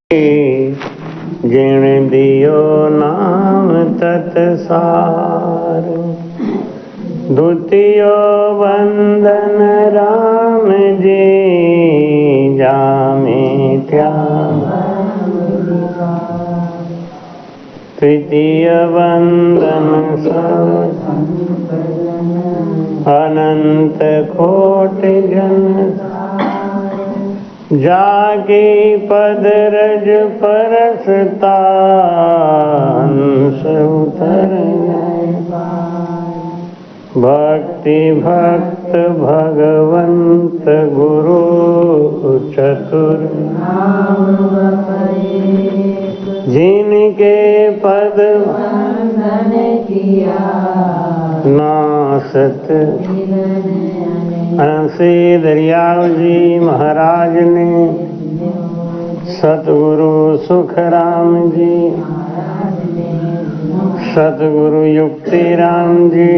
जिण दियो नाम तत्सार। द्वितीयो वंदन राम जी जामे त्याग। तृतीय वंदन अनंत कोटि जन। जाके पद रज परसतान उतर। भक्ति भक्त भगवंत गुरु चतुर। जिनके पद वंदन किया नासत। श्री दरियाव जी महाराज ने सतगुरु सुखराम जी, सतगुरु युक्ति राम जी,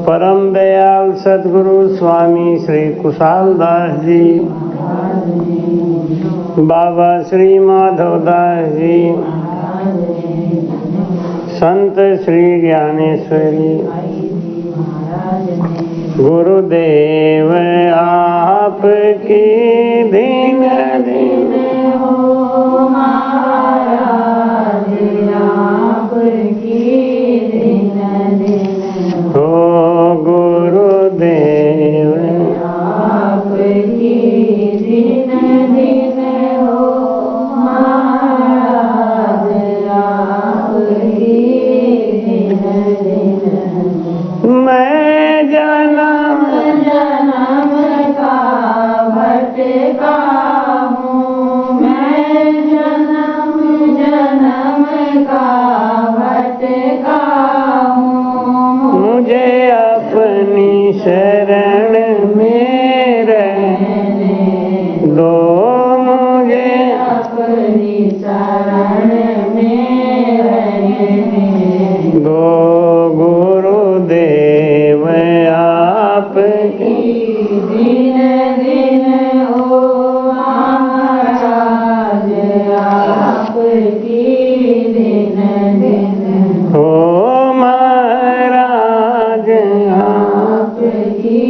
परम दयाल सतगुरु स्वामी श्री कुशाल दास जी, बाबा श्री माधव दास जी, संत श्री ज्ञानेश्वरी। गुरुदेव आपकी दिन दिन हो महाराज, आपकी दिन दिन हो गुरुदेव आपकी दिन दिन हो महाराज, आपकी दिन दिन। मैं जन्म जन्म का भटका हूँ, मैं जन्म जन्म का भटका हूँ। मुझे अपनी शरण में रहने दो, मुझे अपनी शरण में रहने दो। गुरुदेव आपकी दिन दिन हो महाराज, आपकी दिन दिन हो महाराज, आपकी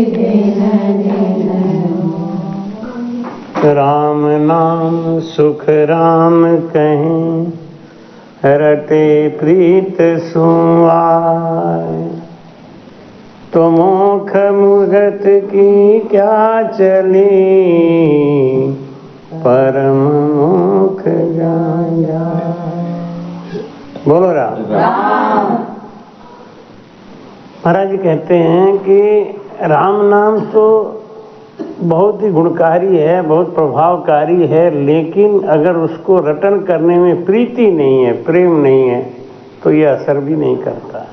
दिन दिन। राम नाम सुख राम कहें, रटे प्रीत सुआए। तो मोख मुगत की क्या चली, परम मोख जाया। बोलो राम। महाराज जी कहते हैं कि राम नाम तो बहुत ही गुणकारी है, बहुत प्रभावकारी है, लेकिन अगर उसको रटन करने में प्रीति नहीं है, प्रेम नहीं है, तो यह असर भी नहीं करता।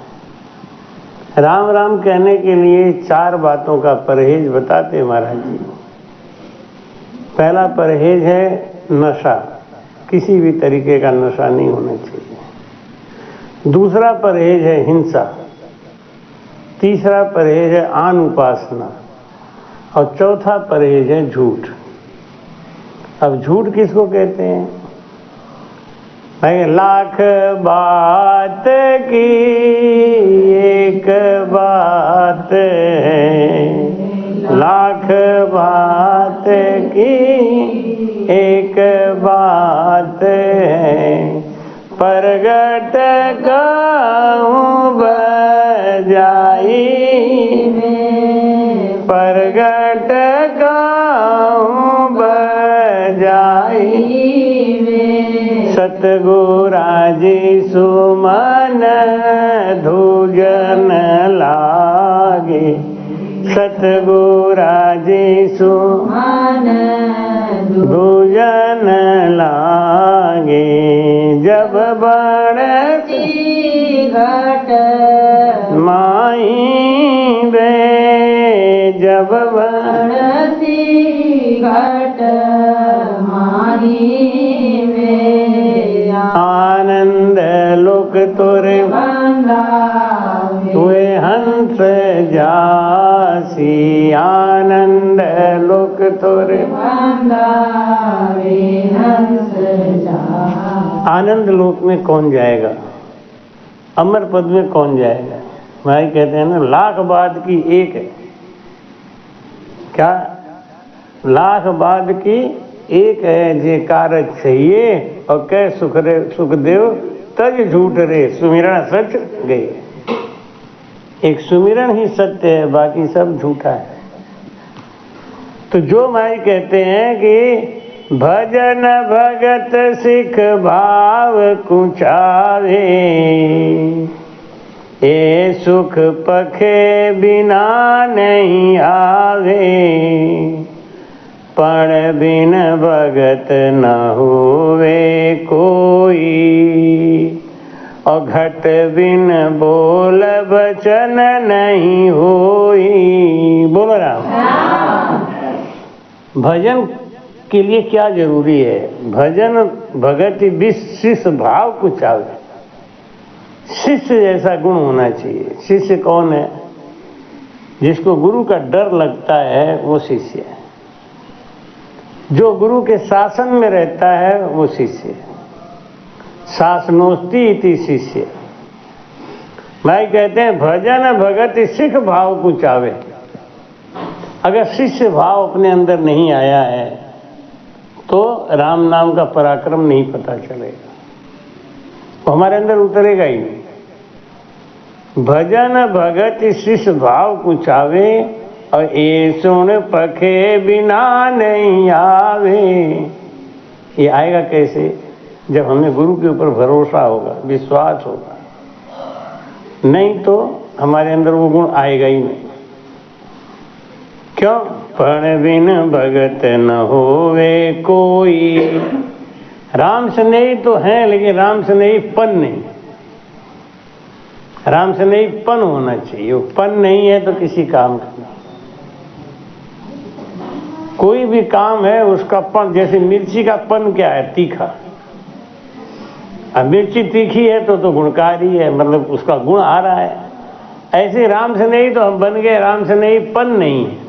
राम राम कहने के लिए 4 बातों का परहेज बताते महाराज जी। पहला परहेज है नशा, किसी भी तरीके का नशा नहीं होना चाहिए। दूसरा परहेज है हिंसा। तीसरा परहेज है आन उपासना। और चौथा परहेज है झूठ। अब झूठ किसको कहते हैं भाई? लाख बात की एक बात है, लाख बात की एक बात है। प्रगट कहूँ बजाई में, प्रगट कहूँ बजाई में। सतगुरा जी सुमन धूजन लागे, सतगुरा जी सुमन धूजन लागे। जब बढ़ती घट माई बे, जब बढ़ती घट माई बे। आनंद लोक तोरे हुए हंस जासी, आनंद लोक तोरे आनंद लोक में कौन जाएगा, अमर पद में कौन जाएगा। भाई कहते हैं ना, लाख बाद की एक है, क्या लाख बाद की एक है जे कारज चाहिए, और कह सुखदेव तज झूठ रे सुमिरण सच गए। एक सुमिरण ही सत्य है, बाकी सब झूठा है। तो जो माई कहते हैं कि भजन भगत सिख भाव कुचावे, ए सुख पखे बिना नहीं आवे, पण बिन भगत न होवे कोई, और घट बिन बोल बचन नहीं होई। बोलो राम। भजन के लिए क्या जरूरी है? भजन भगत शिष्य भाव कुछ आवे, शिष्य जैसा गुण होना चाहिए। शिष्य कौन है? जिसको गुरु का डर लगता है वो शिष्य है। जो गुरु के शासन में रहता है वो शिष्य है। शासनोस्ति इति शिष्य। भाई कहते हैं भजन भगत सिख भाव कुछ आवे। अगर शिष्य भाव अपने अंदर नहीं आया है तो राम नाम का पराक्रम नहीं पता चलेगा, तो हमारे अंदर उतरेगा ही नहीं। भजन भगत शिष्य भाव कुछ आवे, और ये सुन पखे बिना नहीं आवे। ये आएगा कैसे? जब हमें गुरु के ऊपर भरोसा होगा, विश्वास होगा, नहीं तो हमारे अंदर वो गुण आएगा ही नहीं। क्यों? पण बिन भगत न होवे कोई। राम स्नेही तो हैं, लेकिन राम स्नेही पन नहीं। राम स्नेही पन होना चाहिए। वो पन नहीं है तो किसी काम का नहीं। कोई भी काम है उसका पन, जैसे मिर्ची का पन क्या है? तीखा। अब मिर्ची तीखी है तो गुणकारी है, मतलब उसका गुण आ रहा है। ऐसे राम से नहीं तो हम बन गए राम से नहीं, पन नहीं है।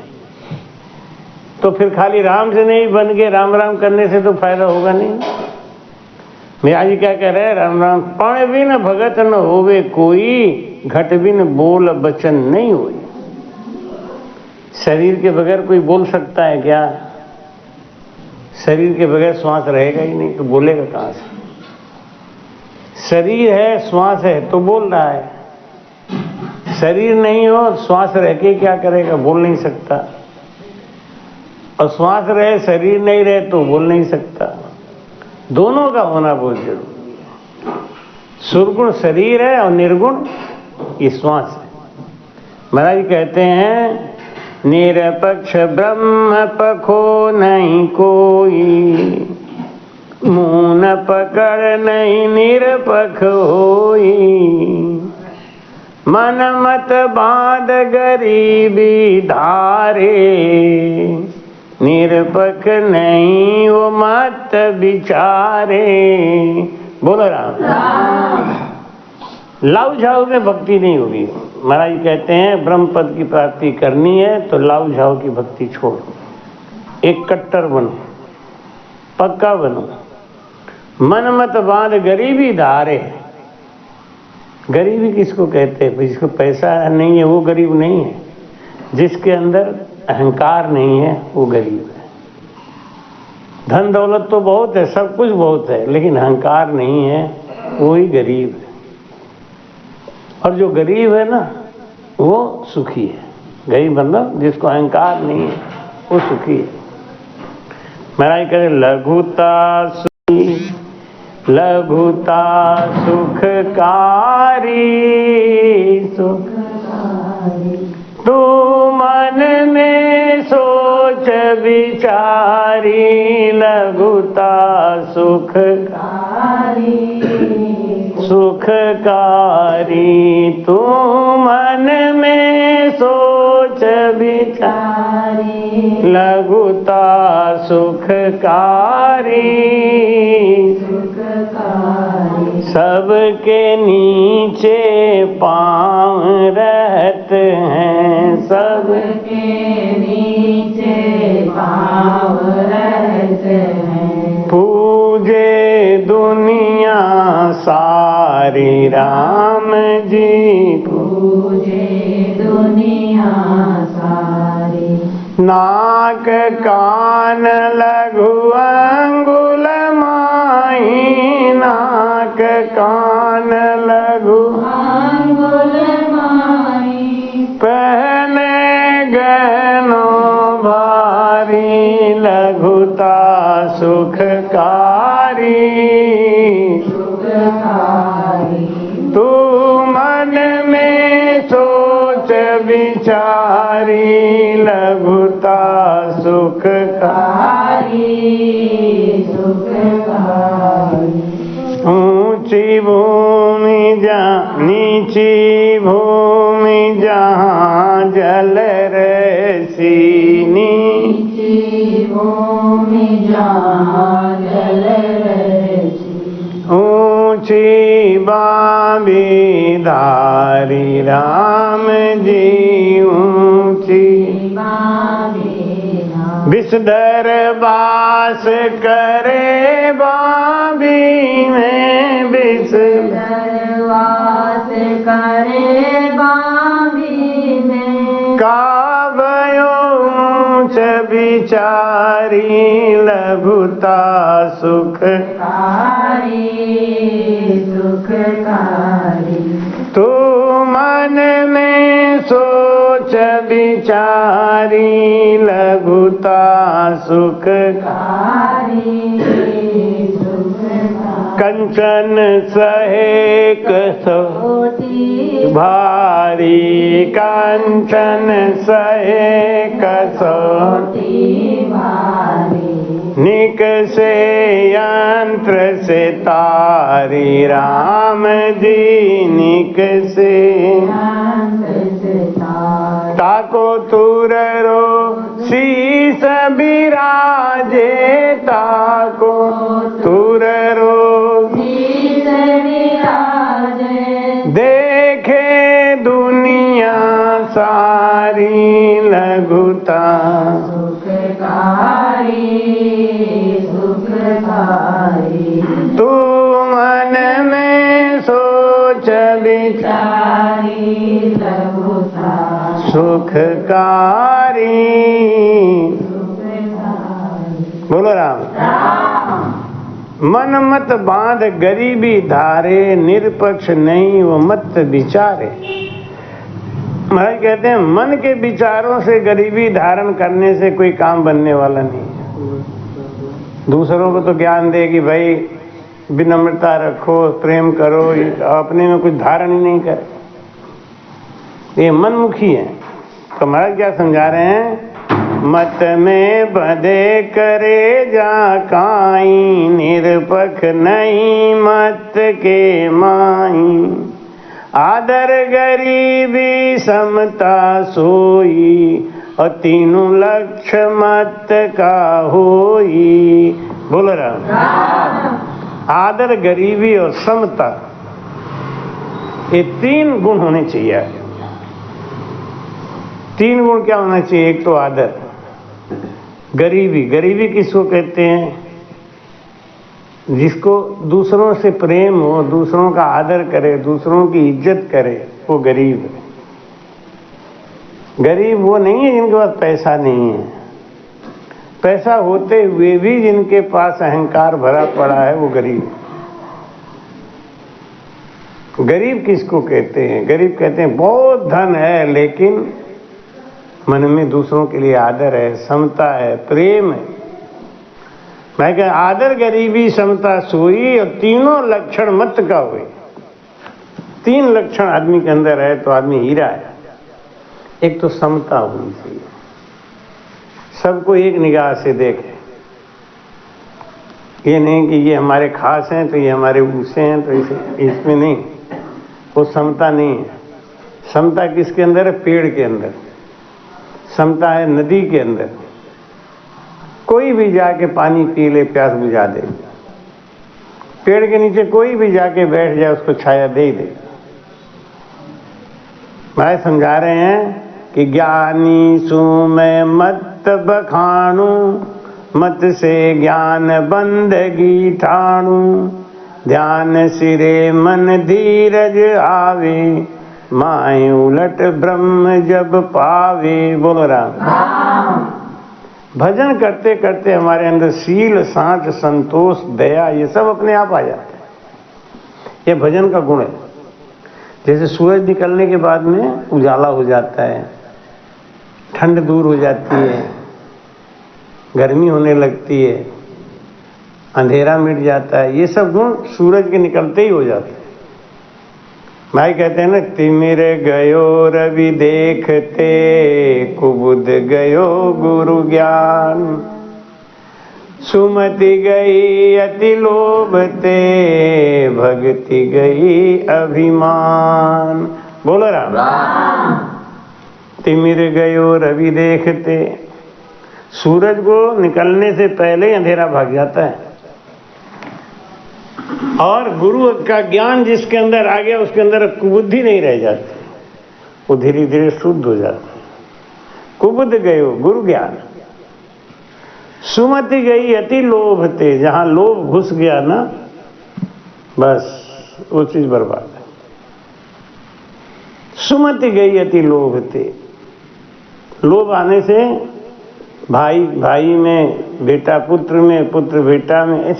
तो फिर खाली राम से नहीं बन गए, राम राम करने से तो फायदा होगा नहीं। मेरा जी क्या कह रहे हैं? राम राम। पण बिन भगत न होवे कोई, घट बिन बोल बचन नहीं होई। शरीर के बगैर कोई बोल सकता है क्या? शरीर के बगैर श्वास रहेगा ही नहीं, तो बोलेगा कहां से? शरीर है, श्वास है तो बोल रहा है। शरीर नहीं हो, श्वास रह के क्या करेगा? बोल नहीं सकता। और श्वास रहे, शरीर नहीं रहे तो बोल नहीं सकता। दोनों का होना बहुत जरूरी है। सुरगुण शरीर है और निर्गुण ये श्वास है। महाराज कहते हैं निरपक्ष ब्रह्म पखो नहीं कोई, मुंह न पकड़ नहीं निरपक्ष होई, मन मत बांध गरीबी धारे, निरपक्ष नहीं वो मत विचारे। बोलो राम। लाउ झाऊ में भक्ति नहीं होगी। महाराज कहते हैं ब्रह्म पद की प्राप्ति करनी है तो लाउ झाऊ की भक्ति छोड़ो, एक कट्टर बनो, पक्का बनो। मन मत बांध गरीबी धारे। गरीबी किसको कहते हैं? जिसको पैसा नहीं है वो गरीब नहीं है। जिसके अंदर अहंकार नहीं है वो गरीब है। धन दौलत तो बहुत है, सब कुछ बहुत है, लेकिन अहंकार नहीं है, वो ही गरीब है। और जो गरीब है ना वो सुखी है। गरीब मतलब जिसको अहंकार नहीं है वो सुखी है। महाराज कहे लघुता लघुता सुखकारी, सुखकारी तू मन में सोच विचारी, लघुता सुखकारी, सुखकारी तू मन में सोच विचारी, लघुता सुखकारी, सुखकारी सबके नीचे पाँव रहते हैं, सबके नीचे पाँव रहते हैं। पूजे दुनिया सारी राम जी, पूजे दुनिया सारी। नाक कान लघु अंगुल माही, नाक कान लघु अंगुल माही। पहने गहनों भारी, लघुता सुखकारी। सुखकारी। तू मन में सोच विचारी, लघुता सुखकारी। सुखकारी। ऊंची भूमि जहाँ, नीची भूमि जहाँ जल रसी, नीची भूमि जहाँ जल रसी। ऊंची बाबी धारी राम जी, ऊंची विषधर वास करे बाबी में, विषधर वास करे बाबी में। काव्यो ऊंच विचारी, लघुता सुखकारी। सुखकारी। तू मन में सोच विचारी, लघुता सुखकारी। कंचन सहे कसौटी भारी, कंचन सहे कसौटी भारी। निक से यंत्र से तारी, राम जी निक से ताको तुर रो शीस बिराजे, ताको तुर रो शीस बिराजे। देखे दुनिया सारी, लघुता सुखकारी। सुखकारी। तू मन में सोच विचारी, लघुता सुखकारी। बोलो राम। मन मत बांध गरीबी धारे, निरपक्ष नहीं वो मत विचारे। महाराज कहते हैं मन के विचारों से गरीबी धारण करने से कोई काम बनने वाला नहीं है। दूसरों को तो ज्ञान दे कि भाई विनम्रता रखो, प्रेम करो, अपने में कुछ धारण ही नहीं करे, ये मनमुखी है। तो महाराज क्या समझा रहे हैं? मत में बधे करे जा काई, निरपख नहीं मत के माई। आदर गरीबी समता सोई, और तीनों लक्ष्य मत का होई। बोलो राम। आदर गरीबी और समता, ये तीन गुण होने चाहिए। तीन गुण क्या होना चाहिए? एक तो आदर, गरीबी। गरीबी किसको कहते हैं? जिसको दूसरों से प्रेम हो, दूसरों का आदर करे, दूसरों की इज्जत करे, वो गरीब है। गरीब वो नहीं है जिनके पास पैसा नहीं है। पैसा होते हुए भी जिनके पास अहंकार भरा पड़ा है, वो गरीब है। गरीब किसको कहते हैं? गरीब कहते हैं बहुत धन है लेकिन मन में दूसरों के लिए आदर है, समता है, प्रेम है। मैं कह आदर गरीबी समता सोई, और तीनों लक्षण मत का हुए। तीन लक्षण आदमी के अंदर है तो आदमी हीरा है। एक तो समता होनी चाहिए, सबको एक निगाह से देखे। ये नहीं कि ये हमारे खास हैं तो ये हमारे ऊसे हैं तो इसमें नहीं, वो समता नहीं है। समता किसके अंदर है? पेड़ के अंदर समता है, नदी के अंदर। कोई भी जाके पानी पी ले, प्यास बुझा दे। पेड़ के नीचे कोई भी जाके बैठ जाए, उसको छाया दे ही दे। भाई समझा रहे हैं कि ज्ञानी सु मैं मत बखानू, मत से ज्ञान बंदगी ठाणु, ध्यान सिरे मन धीरज आवे, माए उलट ब्रह्म जब पावे। बोलो राम। भजन करते करते हमारे अंदर शील, सांच, संतोष, दया ये सब अपने आप आ जाता है। ये भजन का गुण है। जैसे सूरज निकलने के बाद में उजाला हो जाता है, ठंड दूर हो जाती है, गर्मी होने लगती है, अंधेरा मिट जाता है, ये सब गुण सूरज के निकलते ही हो जाते हैं। भाई कहते हैं ना, तिमिर गयो रवि देखते, कुबुद गयो गुरु ज्ञान, सुमति गई अति लोभते, भक्ति गई अभिमान। बोलो राम। तिमिर गयो रवि देखते, सूरज को निकलने से पहले अंधेरा भाग जाता है, और गुरु का ज्ञान जिसके अंदर आ गया उसके अंदर कुबुद्धि नहीं रह जाती, वो धीरे धीरे शुद्ध हो जाता है। कुबुद्ध गयो गुरु ज्ञान, सुमति गई अति लोभते, जहां लोभ घुस गया ना बस वो चीज बर्बाद है। सुमति गई अति लोभते, लोभ आने से भाई भाई में, बेटा पुत्र में, पुत्र बेटा में,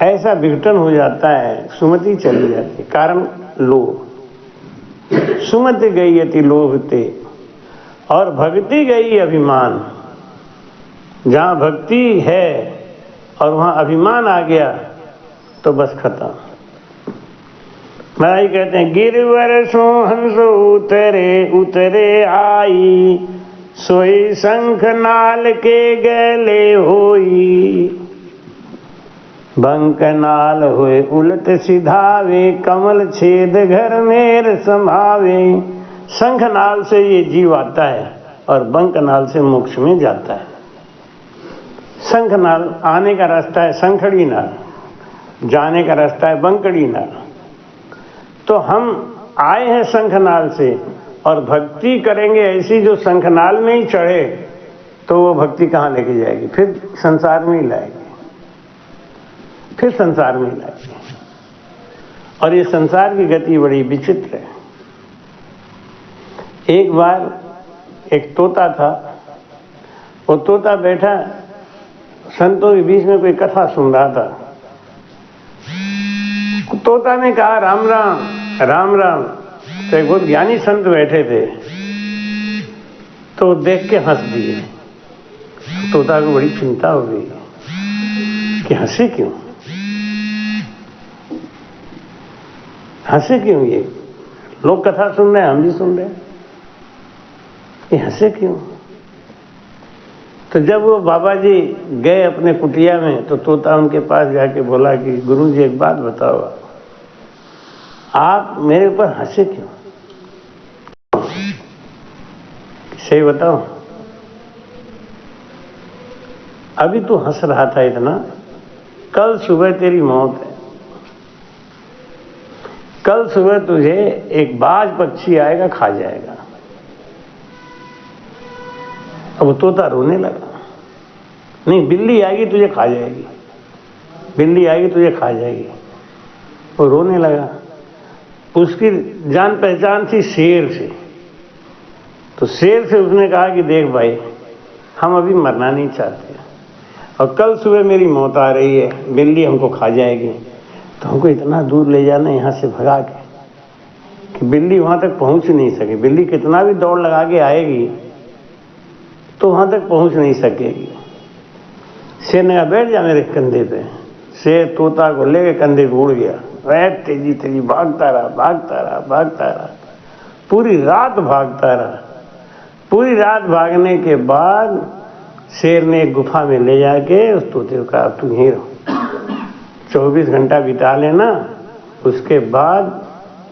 ऐसा विघटन हो जाता है, सुमति चली जाती है, कारण लोभ। सुमति गई अति लोभते, और भक्ति गई अभिमान। जहां भक्ति है और वहां अभिमान आ गया तो बस खत्म। महाराज कहते हैं, गिरवर सो हंस उतरे उतरे आई, सोई शंख नाल के गले होई, बंक नाल हुए उलट सिधावे, कमल छेद घर मेर समावे। शंख नाल से ये जीव आता है और बंक नाल से मोक्ष में जाता है। शंख नाल आने का रास्ता है शंखड़ी नाल, जाने का रास्ता है बंकड़ी नाल। तो हम आए हैं शंखनाल से, और भक्ति करेंगे ऐसी जो शंखनाल में ही चढ़े, तो वो भक्ति कहाँ लेके जाएगी? फिर संसार में ही लाएगी, फिर संसार में ही लाएगी। और ये संसार की गति बड़ी विचित्र है। एक बार एक तोता था, वो तोता बैठा संतों के बीच में कोई कथा सुन रहा था। तोता ने कहा राम राम राम राम। तो एक बहुत ज्ञानी संत बैठे थे, तो देख के हंस दिए। तोता को बड़ी चिंता हो गई कि हंसे क्यों, हंसे क्यों? ये लोग कथा सुन रहे हैं, हम भी सुन रहे हैं, ये हंसे क्यों? तो जब वो बाबा जी गए अपने कुटिया में, तो तोता उनके पास जाके बोला कि गुरु जी एक बात बताओ, आप मेरे ऊपर हंसे क्यों? सही बताओ, अभी तू हंस रहा था इतना, कल सुबह तेरी मौत है। कल सुबह तुझे एक बाज पक्षी आएगा, खा जाएगा। अब वो तोता रोने लगा। नहीं, बिल्ली आएगी तुझे खा जाएगी, बिल्ली आएगी तुझे खा जाएगी। वो रोने लगा। उसकी जान पहचान थी शेर से, तो शेर से उसने कहा कि देख भाई, हम अभी मरना नहीं चाहते, और कल सुबह मेरी मौत आ रही है, बिल्ली हमको खा जाएगी, तो हमको इतना दूर ले जाना यहाँ से भगा के कि बिल्ली वहां तक पहुंच नहीं सके। बिल्ली कितना भी दौड़ लगा के आएगी तो वहां तक पहुंच नहीं सकेगी। शेर ने कहा बैठ जा मेरे कंधे पे। शेर तोता को लेके कंधे पे उड़ गया। वह तेजी तेजी भागता रहा, भागता रहा, भागता रहा, पूरी रात भागता रहा। पूरी रात भागने के बाद शेर ने एक गुफा में ले जाके उस तोते को कहा तू यहीं रहो, 24 घंटा बिता लेना, उसके बाद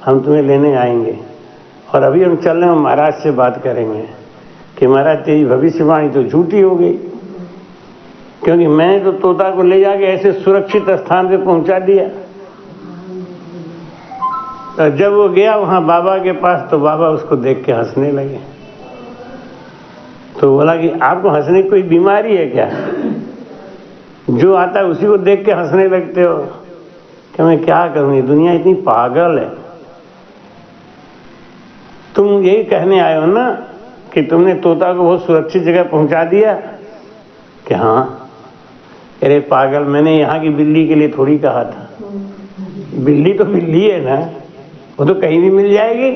हम तुम्हें लेने आएंगे। और अभी हम चल रहे हैं, महाराज से बात करेंगे कि महाराज तेरी भविष्यवाणी तो झूठी हो गई, क्योंकि मैंने तो तोता को ले जाके ऐसे सुरक्षित स्थान पे पहुंचा दिया। तो जब वो गया वहां बाबा के पास, तो बाबा उसको देख के हंसने लगे। तो बोला कि आपको हंसने की कोई बीमारी है क्या? जो आता है उसी को देख के हंसने लगते हो। कि मैं क्या करूं, ये दुनिया इतनी पागल है। तुम यही कहने आए हो ना कि तुमने तोता को बहुत सुरक्षित जगह पहुंचा दिया? कि हाँ। अरे पागल, मैंने यहाँ की बिल्ली के लिए थोड़ी कहा था। बिल्ली तो बिल्ली है ना, वो तो कहीं भी मिल जाएगी।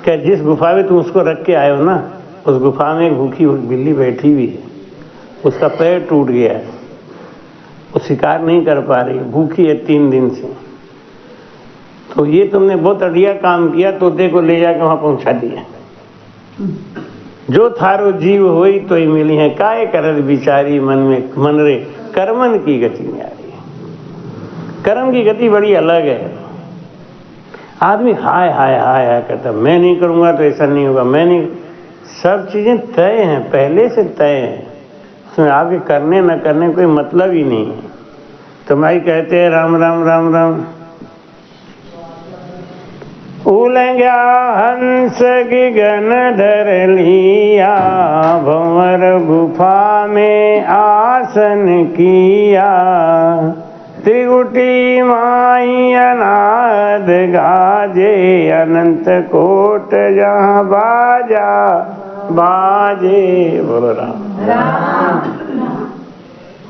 क्या जिस गुफा में तुम उसको रख के आए हो ना, उस गुफा में एक भूखी बिल्ली बैठी हुई है, उसका पैर टूट गया है, वो शिकार नहीं कर पा रही, भूखी है 3 दिन से। तो ये तुमने बहुत बढ़िया काम किया, तोते को ले जाकर वहां पहुंचा दिया। जो थारो जीव होई तो ही मिली है, काय करत बिचारी मन में मन रे, कर्मन की गति में आ रही है। कर्म की गति बड़ी अलग है। आदमी हाय हाय हाय हाय करता, मैं नहीं करूंगा तो ऐसा नहीं होगा, मैं नहीं। सब चीजें तय हैं, पहले से तय हैं, उसमें आपके करने न करने कोई मतलब ही नहीं है। तो भाई कहते हैं राम राम राम राम। उलंघ्या हंस गगन धर लिया, भंवर गुफा में आसन किया, त्रिकुटी माई अनाद गाजे, अनंत कोट जहाँ बाजा बाजे। बोलो राम।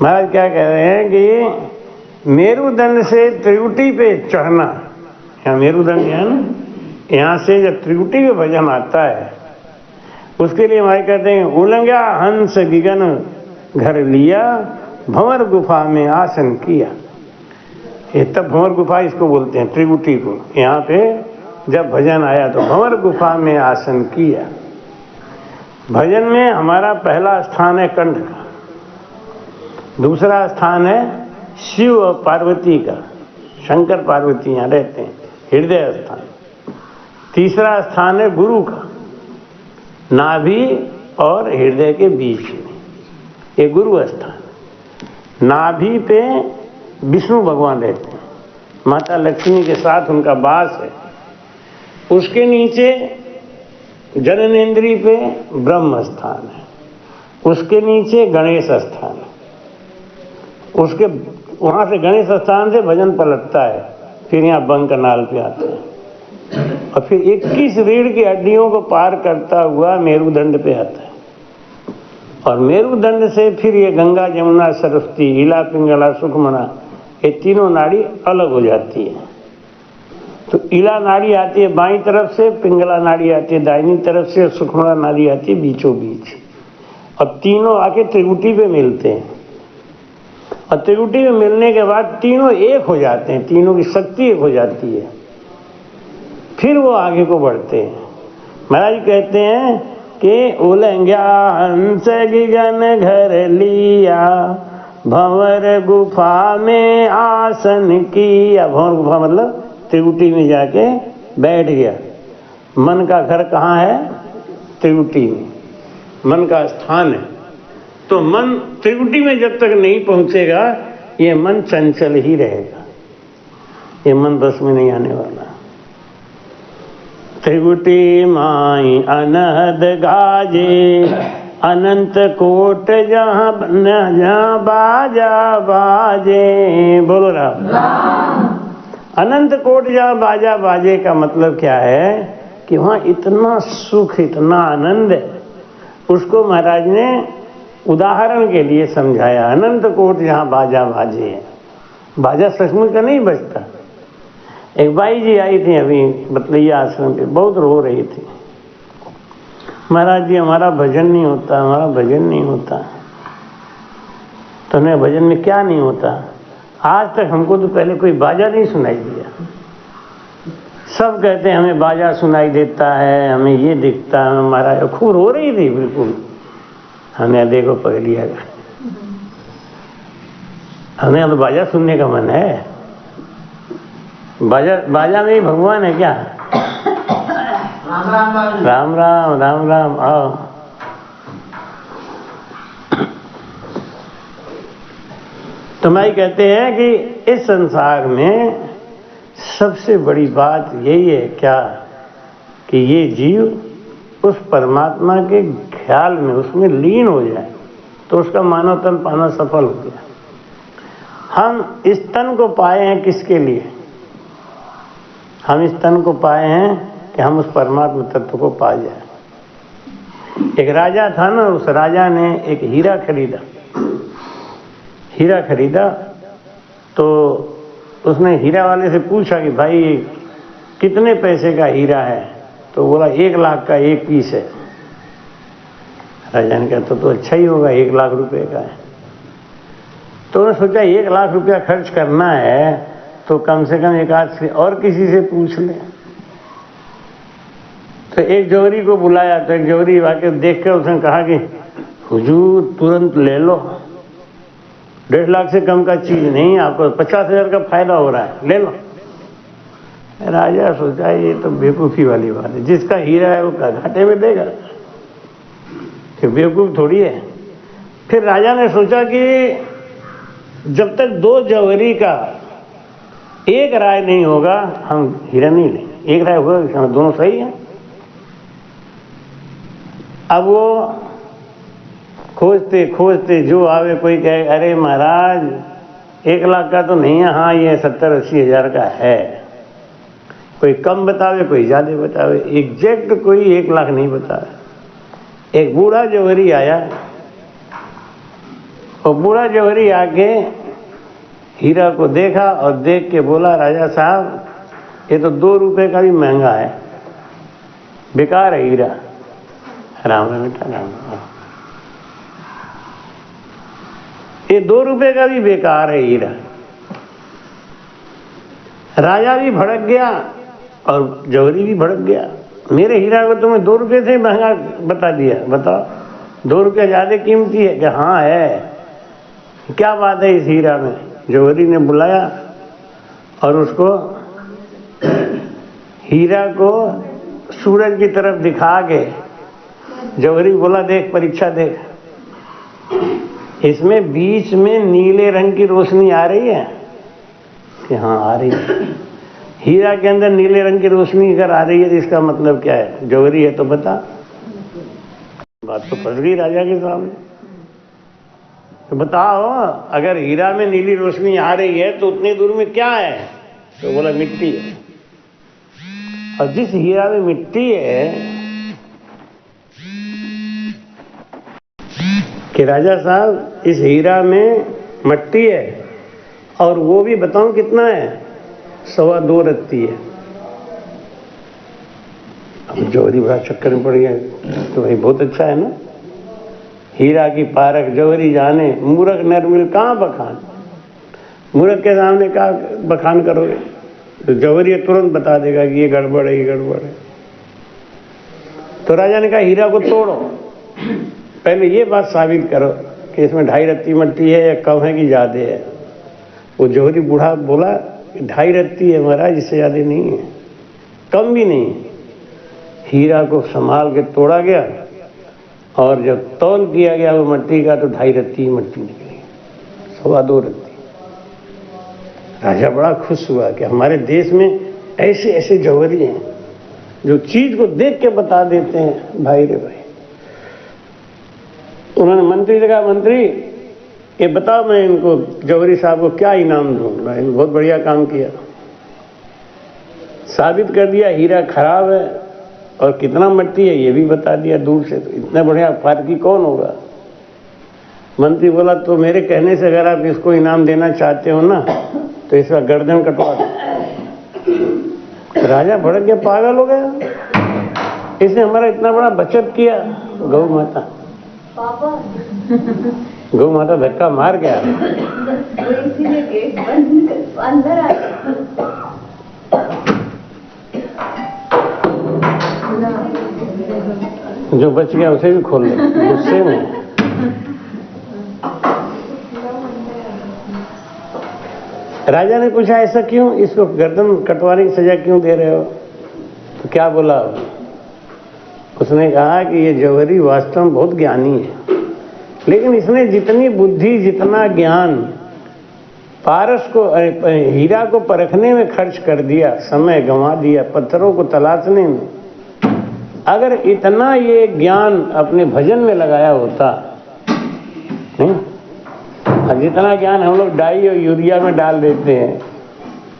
महाराज क्या कह रहे हैं कि मेरुदंड से त्रिकुटी पे चढ़ना, यहाँ मेरुदंड है ना, यहाँ से जब त्रिकुटी पे भजन आता है, उसके लिए हमारे कहते हैं उलंघ्या हंस गगन घर लिया, भंवर गुफा में आसन किया। ये तब भंवर गुफा इसको बोलते हैं, त्रिकुटी को। यहाँ पे जब भजन आया तो भंवर गुफा में आसन किया। भजन में हमारा पहला स्थान है कंठ का, दूसरा स्थान है शिव और पार्वती का, शंकर पार्वती यहाँ रहते हैं, हृदय स्थान। तीसरा स्थान है गुरु का, नाभि और हृदय के बीच में, ये गुरु स्थान। नाभि पे विष्णु भगवान रहते हैं, माता लक्ष्मी के साथ उनका वास है। उसके नीचे जननेन्द्रिय पे ब्रह्म स्थान है, उसके नीचे गणेश स्थान है, उसके वहां से गणेश स्थान से भजन पलटता है, फिर यहाँ बंकनाल पे आता है, और फिर 21 रीढ़ की हड्डियों को पार करता हुआ मेरुदंड पे आता है। और मेरुदंड से फिर ये गंगा जमुना सरस्वती इला पिंगला सुखमना, ये तीनों नाड़ी अलग हो जाती है। तो इला नाड़ी आती है बाईं तरफ से, पिंगला नाड़ी आती है दाहिनी तरफ से, सुखमना नाड़ी आती है बीचों बीच। अब तीनों आके त्रिकुटी पे मिलते हैं, और त्रिकुटी में मिलने के बाद तीनों एक हो जाते हैं, तीनों की शक्ति एक हो जाती है, फिर वो आगे को बढ़ते हैं। महाराज कहते हैं कि उलंघ्या हंस गगन घर लिया, भंवर गुफा में आसन किया। भंवर गुफा मतलब त्रिकुटी में जाके बैठ गया। मन का घर कहाँ है? त्रिकुटी में, मन का स्थान है। तो मन त्रिकुटी में जब तक नहीं पहुंचेगा, ये मन चंचल ही रहेगा, ये मन बस में नहीं आने वाला। त्रिकुटी माई अनहद गाजे, अनंत कोट जहाँ जहाँ बाजा बाजे। बोलो राम। अनंत कोट जहाँ बाजा बाजे का मतलब क्या है कि वहाँ इतना सुख, इतना आनंद है। उसको महाराज ने उदाहरण के लिए समझाया। अनंत कोट जहाँ बाजा बाजे, बाजा सचमुच का नहीं बजता। एक बाई जी आई थी अभी बतलैया आश्रम पे, बहुत रो रही थी, महाराज जी हमारा भजन नहीं होता, हमारा भजन नहीं होता। तो उन्हें भजन में क्या नहीं होता? आज तक हमको तो पहले कोई बाजा नहीं सुनाई दिया। सब कहते हैं हमें बाजा सुनाई देता है, हमें ये दिखता है। महाराज खूब रो रही थी बिल्कुल। हमने देखो पकड़ लिया, हमें तो बाजा सुनने का मन है। बाजा में ही भगवान है क्या? राम राम राम राम। आओ। तो मैं कहते हैं कि इस संसार में सबसे बड़ी बात यही है क्या कि ये जीव उस परमात्मा के ख्याल में उसमें लीन हो जाए तो उसका मानव तन पाना सफल हो गया। हम इस तन को पाए हैं किसके लिए? हम इस तन को पाए हैं कि हम उस परमात्मा तत्व को पा जाए। एक राजा था ना, उस राजा ने एक हीरा खरीदा। हीरा खरीदा तो उसने हीरा वाले से पूछा कि भाई कितने पैसे का हीरा है? तो बोला 1 लाख का एक पीस है। राजा ने कहा तो अच्छा ही होगा, 1 लाख रुपए का है। तो उन्होंने सोचा 1 लाख रुपया खर्च करना है तो कम से कम एक आध से और किसी से पूछ ले। तो एक जौहरी को बुलाया, तो एक जौहरी आके देख कर उसने कहा कि हुजूर तुरंत ले लो, 1.5 लाख से कम का चीज नहीं, आपको 50,000 का फायदा हो रहा है, ले लो। राजा सोचा ये तो बेवकूफ़ी वाली बात है, जिसका हीरा है वो घाटे में देगा, कि बेवकूफ़ थोड़ी है। फिर राजा ने सोचा कि जब तक 2 जौहरी का एक राय नहीं होगा हम हीरा नहीं लेंगे। एक राय होगा, दोनों सही हैं। अब वो खोजते खोजते जो आवे, कोई कहे अरे महाराज 1 लाख का तो नहीं है, हाँ ये 70-80 हज़ार का है। कोई कम बतावे, कोई ज़्यादा बतावे, एग्जैक्ट कोई 1 लाख नहीं बतावे। एक बूढ़ा जौहरी आया, और बूढ़ा जौहरी आके हीरा को देखा और देख के बोला राजा साहब ये तो 2 रुपए का भी महंगा है, बेकार है हीरा। राम राम बेटा राम राम, ये 2 रुपए का भी बेकार है हीरा। राजा भी भड़क गया और जौहरी भी भड़क गया। मेरे हीरा को तुम्हें 2 रुपए से महंगा बता दिया, बताओ 2 रुपया ज्यादा कीमती है? कि हाँ है। क्या बात है इस हीरा में? जौहरी ने बुलाया और उसको हीरा को सूरज की तरफ दिखा के जौहरी बोला देख परीक्षा देख, इसमें बीच में नीले रंग की रोशनी आ रही है? कि हाँ आ रही है। हीरा के अंदर नीले रंग की रोशनी अगर आ रही है तो इसका मतलब क्या है? जौहरी है तो बता। बात तो फंस गई राजा के सामने। तो बताओ अगर हीरा में नीली रोशनी आ रही है तो उतनी दूर में क्या है? तो बोला मिट्टी है। और जिस हीरा में मिट्टी है कि राजा साहब इस हीरा में मिट्टी है, और वो भी बताऊं कितना है? 2.25 रत्ती है। अब जौहरी बड़ा चक्कर में पड़ गया, तो भाई बहुत अच्छा है ना, हीरा की पारख जौहरी जाने, मूर्ख नरमिल कहाँ बखान। मूर्ख के सामने कहाँ बखान करोगे? तो जौहरी तुरंत बता देगा कि ये गड़बड़ है, ये गड़बड़ है। तो राजा ने कहा हीरा को तोड़ो, पहले ये बात साबित करो कि इसमें 2.5 रत्ती मिट्टी है या कम है कि ज्यादा है। वो जौहरी बूढ़ा बोला 2.5 रत्ती है महाराज, इससे ज्यादा नहीं है, कम भी नहीं। हीरा को संभाल के तोड़ा गया और जब तौल किया गया वो मिट्टी का तो 2.5 रत्ती मिट्टी निकली, 2.25 रत्ती। राजा बड़ा खुश हुआ कि हमारे देश में ऐसे ऐसे जौहरी हैं जो चीज को देख के बता देते हैं। भाई रे भाई, उन्होंने मंत्री से कहा मंत्री ये बताओ मैं इनको जौहरी साहब को क्या इनाम दूं, इन्होंने बहुत बढ़िया काम किया, साबित कर दिया हीरा खराब है और कितना मिट्टी है ये भी बता दिया दूर से, तो इतना बढ़िया फारकी कौन होगा? मंत्री बोला तो मेरे कहने से अगर आप इसको इनाम देना चाहते हो ना तो इसका गर्दन कटवा दो। राजा भड़क गया, पागल हो गया, इसने हमारा इतना बड़ा बचत किया। गौ माता गौ माता धक्का मार गया। जो बच गया उसे भी खोल ले गुस्से में। राजा ने पूछा ऐसा क्यों, इसको गर्दन कटवाने की सजा क्यों दे रहे हो? तो क्या बोला? उसने कहा कि ये जौहरी वास्तव में बहुत ज्ञानी है, लेकिन इसने जितनी बुद्धि जितना ज्ञान पारस को हीरा को परखने में खर्च कर दिया, समय गंवा दिया पत्थरों को तलाशने में, अगर इतना ये ज्ञान अपने भजन में लगाया होता, नहीं, और जितना ज्ञान हम लोग डाई और यूरिया में डाल देते हैं,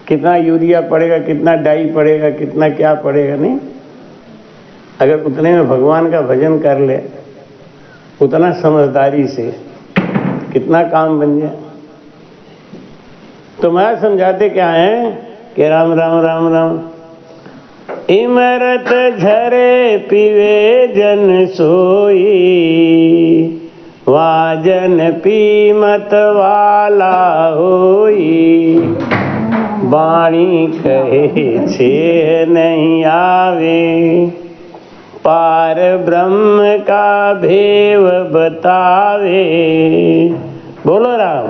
कितना यूरिया पड़ेगा, कितना डाई पड़ेगा, कितना क्या पड़ेगा, नहीं, अगर उतने में भगवान का भजन कर ले, उतना समझदारी से, कितना काम बन जाए। तो महाराज समझाते क्या है कि राम राम राम राम, इमरत झरे पीवे जन सोई, वाजन पीमत वाला होई, वाणी कहे छे नहीं आवे, पार ब्रह्म का भेव बतावे। बोलो राम।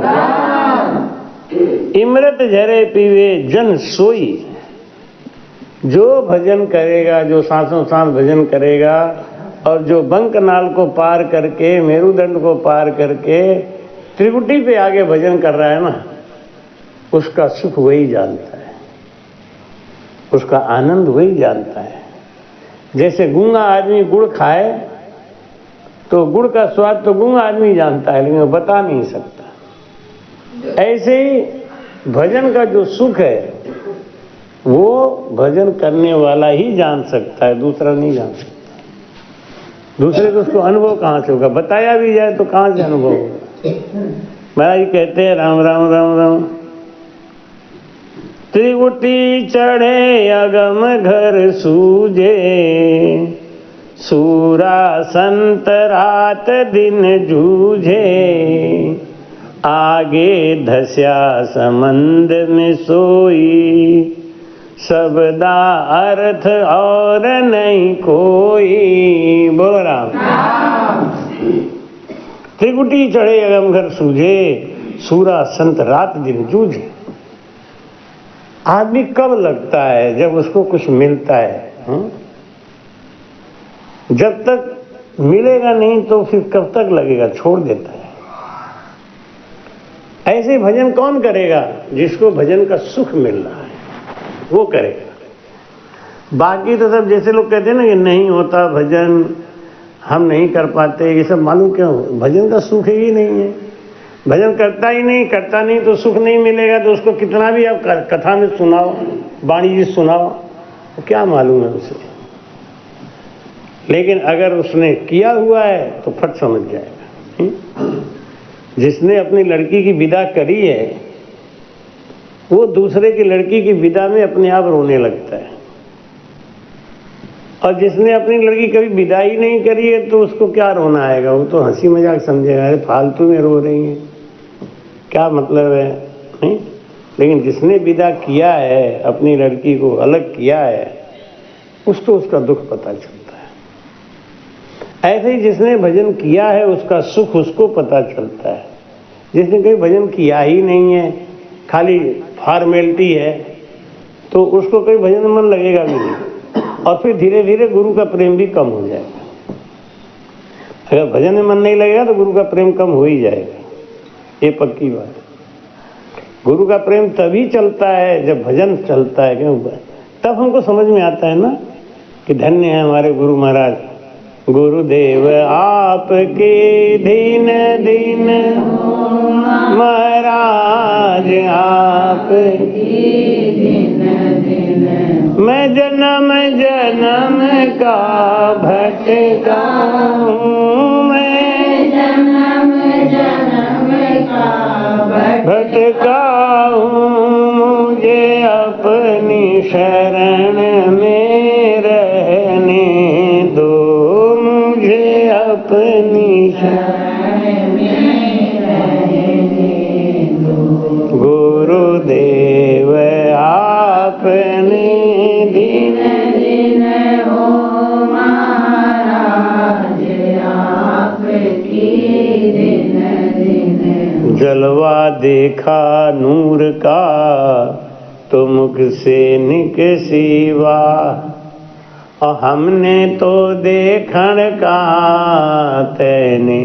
इमृत झरे पीवे जन सोई, जो भजन करेगा, जो सांसों सांस भजन करेगा और जो बंकनाल को पार करके, मेरुदंड को पार करके त्रिकुटी पे आगे भजन कर रहा है ना, उसका सुख वही जानता है, उसका आनंद वही जानता है। जैसे गूंगा आदमी गुड़ खाए तो गुड़ का स्वाद तो गूंगा आदमी जानता है, लेकिन वो बता नहीं सकता। ऐसे ही भजन का जो सुख है वो भजन करने वाला ही जान सकता है, दूसरा नहीं जान सकता। दूसरे को उसको अनुभव कहाँ से होगा, बताया भी जाए तो कहाँ से अनुभव होगा। महाराज कहते हैं राम राम राम राम, त्रिकुटी चढ़े अगम घर सूझे, सूरा संत रात दिन जूझे, आगे धस्या समंद में सोई, सबदा अर्थ और नहीं कोई। बोलो राम। त्रिकुटी चढ़े अगम घर सूझे, सूरा संत रात दिन जूझे। आदमी कब लगता है, जब उसको कुछ मिलता है। जब तक मिलेगा नहीं तो फिर कब तक लगेगा, छोड़ देता है। ऐसे भजन कौन करेगा? जिसको भजन का सुख मिल रहा है वो करेगा। बाकी तो सब जैसे लोग कहते हैं ना कि नहीं होता भजन, हम नहीं कर पाते, ये सब मालूम क्यों? भजन का सुख ही नहीं है। भजन करता नहीं तो सुख नहीं मिलेगा। तो उसको कितना भी आप कथा में सुनाओ, वाणी जी सुनाओ, तो क्या मालूम है उसे। लेकिन अगर उसने किया हुआ है तो फट समझ जाएगा। जिसने अपनी लड़की की विदा करी है वो दूसरे की लड़की की विदा में अपने आप रोने लगता है, और जिसने अपनी लड़की कभी विदा ही नहीं करी है तो उसको क्या रोना आएगा? वो तो हंसी मजाक समझेगा, अरे फालतू में रो रही है, क्या मतलब है, नहीं? लेकिन जिसने विदा किया है, अपनी लड़की को अलग किया है, उसको उसका दुख पता चलता है। ऐसे ही जिसने भजन किया है उसका सुख उसको पता चलता है। जिसने कहीं भजन किया ही नहीं है, खाली फॉर्मेलिटी है, तो उसको कोई भजन में मन लगेगा भी नहीं, और फिर धीरे धीरे गुरु का प्रेम भी कम हो जाएगा। अगर भजन में मन नहीं लगेगा तो गुरु का प्रेम कम हो ही जाएगा, ये पक्की बात है। गुरु का प्रेम तभी चलता है जब भजन चलता है, क्यों? तब हमको समझ में आता है ना कि धन्य है हमारे गुरु महाराज। गुरुदेव आपके दीन दीन, महाराज आपके दीन दीन, मैं जन्म जन्म का भटका हूँ, मैं जन्म जन्म का भटका हूँ, मुझे अपनी शरण में रहने दो, मुझे अपनी शरण में रहने दो। गुरुदेव आपने दिन दिन हो महाराज आपकी दिन दिन, जलवा देखा नूर का तो मुख से निकसीवा, और हमने तो देखण का तैने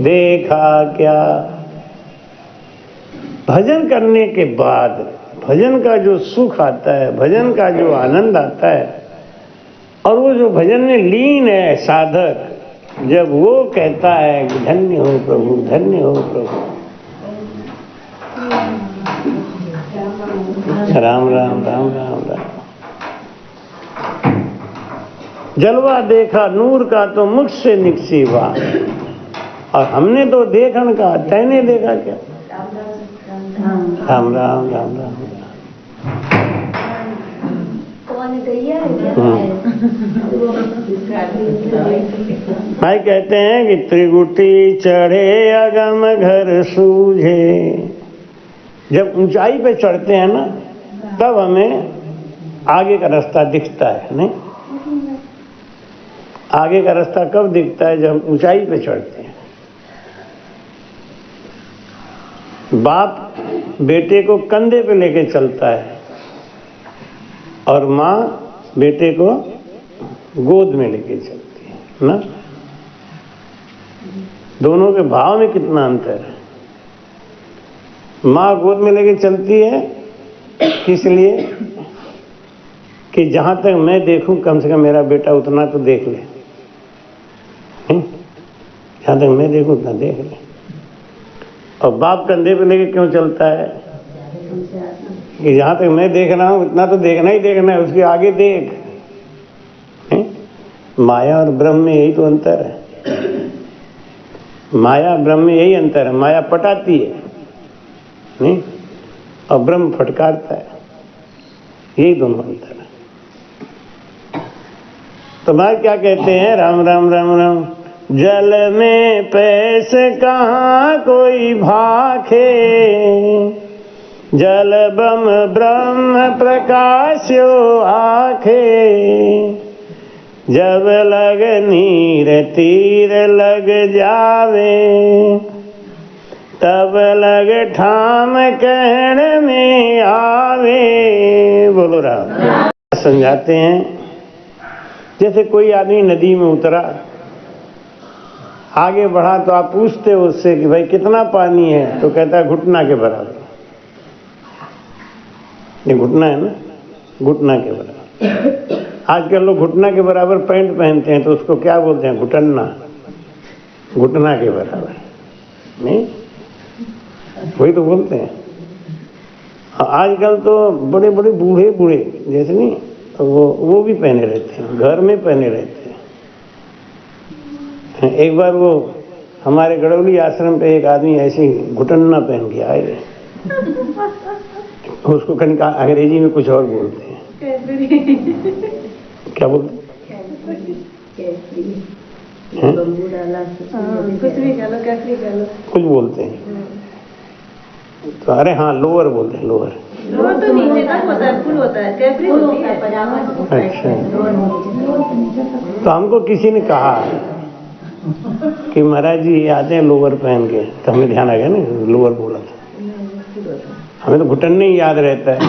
देखा क्या। भजन करने के बाद भजन का जो सुख आता है, भजन का जो आनंद आता है, और वो जो भजन में लीन है साधक, जब वो कहता है कि धन्य हो प्रभु, धन्य हो प्रभु, राम राम राम राम राम, जलवा देखा नूर का तो मुझसे निकसी बात, और हमने तो देखन का, तैने देखा क्या? राम राम राम राम। भाई कहते हैं कि त्रिगुटी चढ़े अगम घर सूझे। जब ऊंचाई पे चढ़ते हैं ना, तब हमें आगे का रास्ता दिखता है। नहीं, आगे का रास्ता कब दिखता है? जब ऊंचाई पे चढ़ते हैं। बाप बेटे को कंधे पे लेके चलता है और माँ बेटे को गोद में लेके चलती है ना। दोनों के भाव में कितना अंतर है। माँ गोद में लेके चलती है किस लिए? कि जहां तक मैं देखूं कम से कम मेरा बेटा उतना तो देख ले, जहां तक मैं देखूं उतना देख ले। और बाप कंधे पे लेके क्यों चलता है? कि जहां तक मैं देख रहा हूं उतना तो देखना ही देखना है, उसके आगे देख। माया और ब्रह्म में यही तो अंतर है। माया ब्रह्म में यही अंतर है। माया पटाती है नहीं, और ब्रह्म फटकारता है। यही दोनों अंतर है। तो भाई क्या कहते हैं? राम राम राम राम। जल में पैस कहाँ कोई भाखे, जल बम ब्रह्म प्रकाश्यो आखे। जब लग नीर तीर लग जावे, तब लग ठाम कहण में आवे। बोलो राम। समझाते हैं, जैसे कोई आदमी नदी में उतरा, आगे बढ़ा तो आप पूछते हो उससे कि भाई कितना पानी है, तो कहता है घुटना के बराबर। ये घुटना है ना, घुटना के बराबर। आजकल लोग घुटना के बराबर पैंट पहनते हैं, तो उसको क्या बोलते हैं? घुटन्ना। घुटना के बराबर नहीं, वही तो बोलते हैं। आजकल तो बड़े बड़े बूढ़े बूढ़े जैसे नहीं, तो वो भी पहने रहते हैं, घर में पहने रहते हैं। एक बार वो हमारे गड़ौली आश्रम पे एक आदमी ऐसे घुटन्ना पहन के आए, उसको कहीं अंग्रेजी में कुछ और बोलते हैं। क्या बोलते हैं? कुछ बोलते हैं तो, अरे हाँ लोअर बोलते हैं, लोअर। लोअर तो नीचे तक होता है, फुल होता है, कैपरी होती है, पजामा। अच्छा, तो हमको किसी ने कहा कि महाराज जी आते हैं लोअर पहन के, तो हमें ध्यान आ गया ना, लोअर बोला था। हमें तो घुटन ही याद रहता है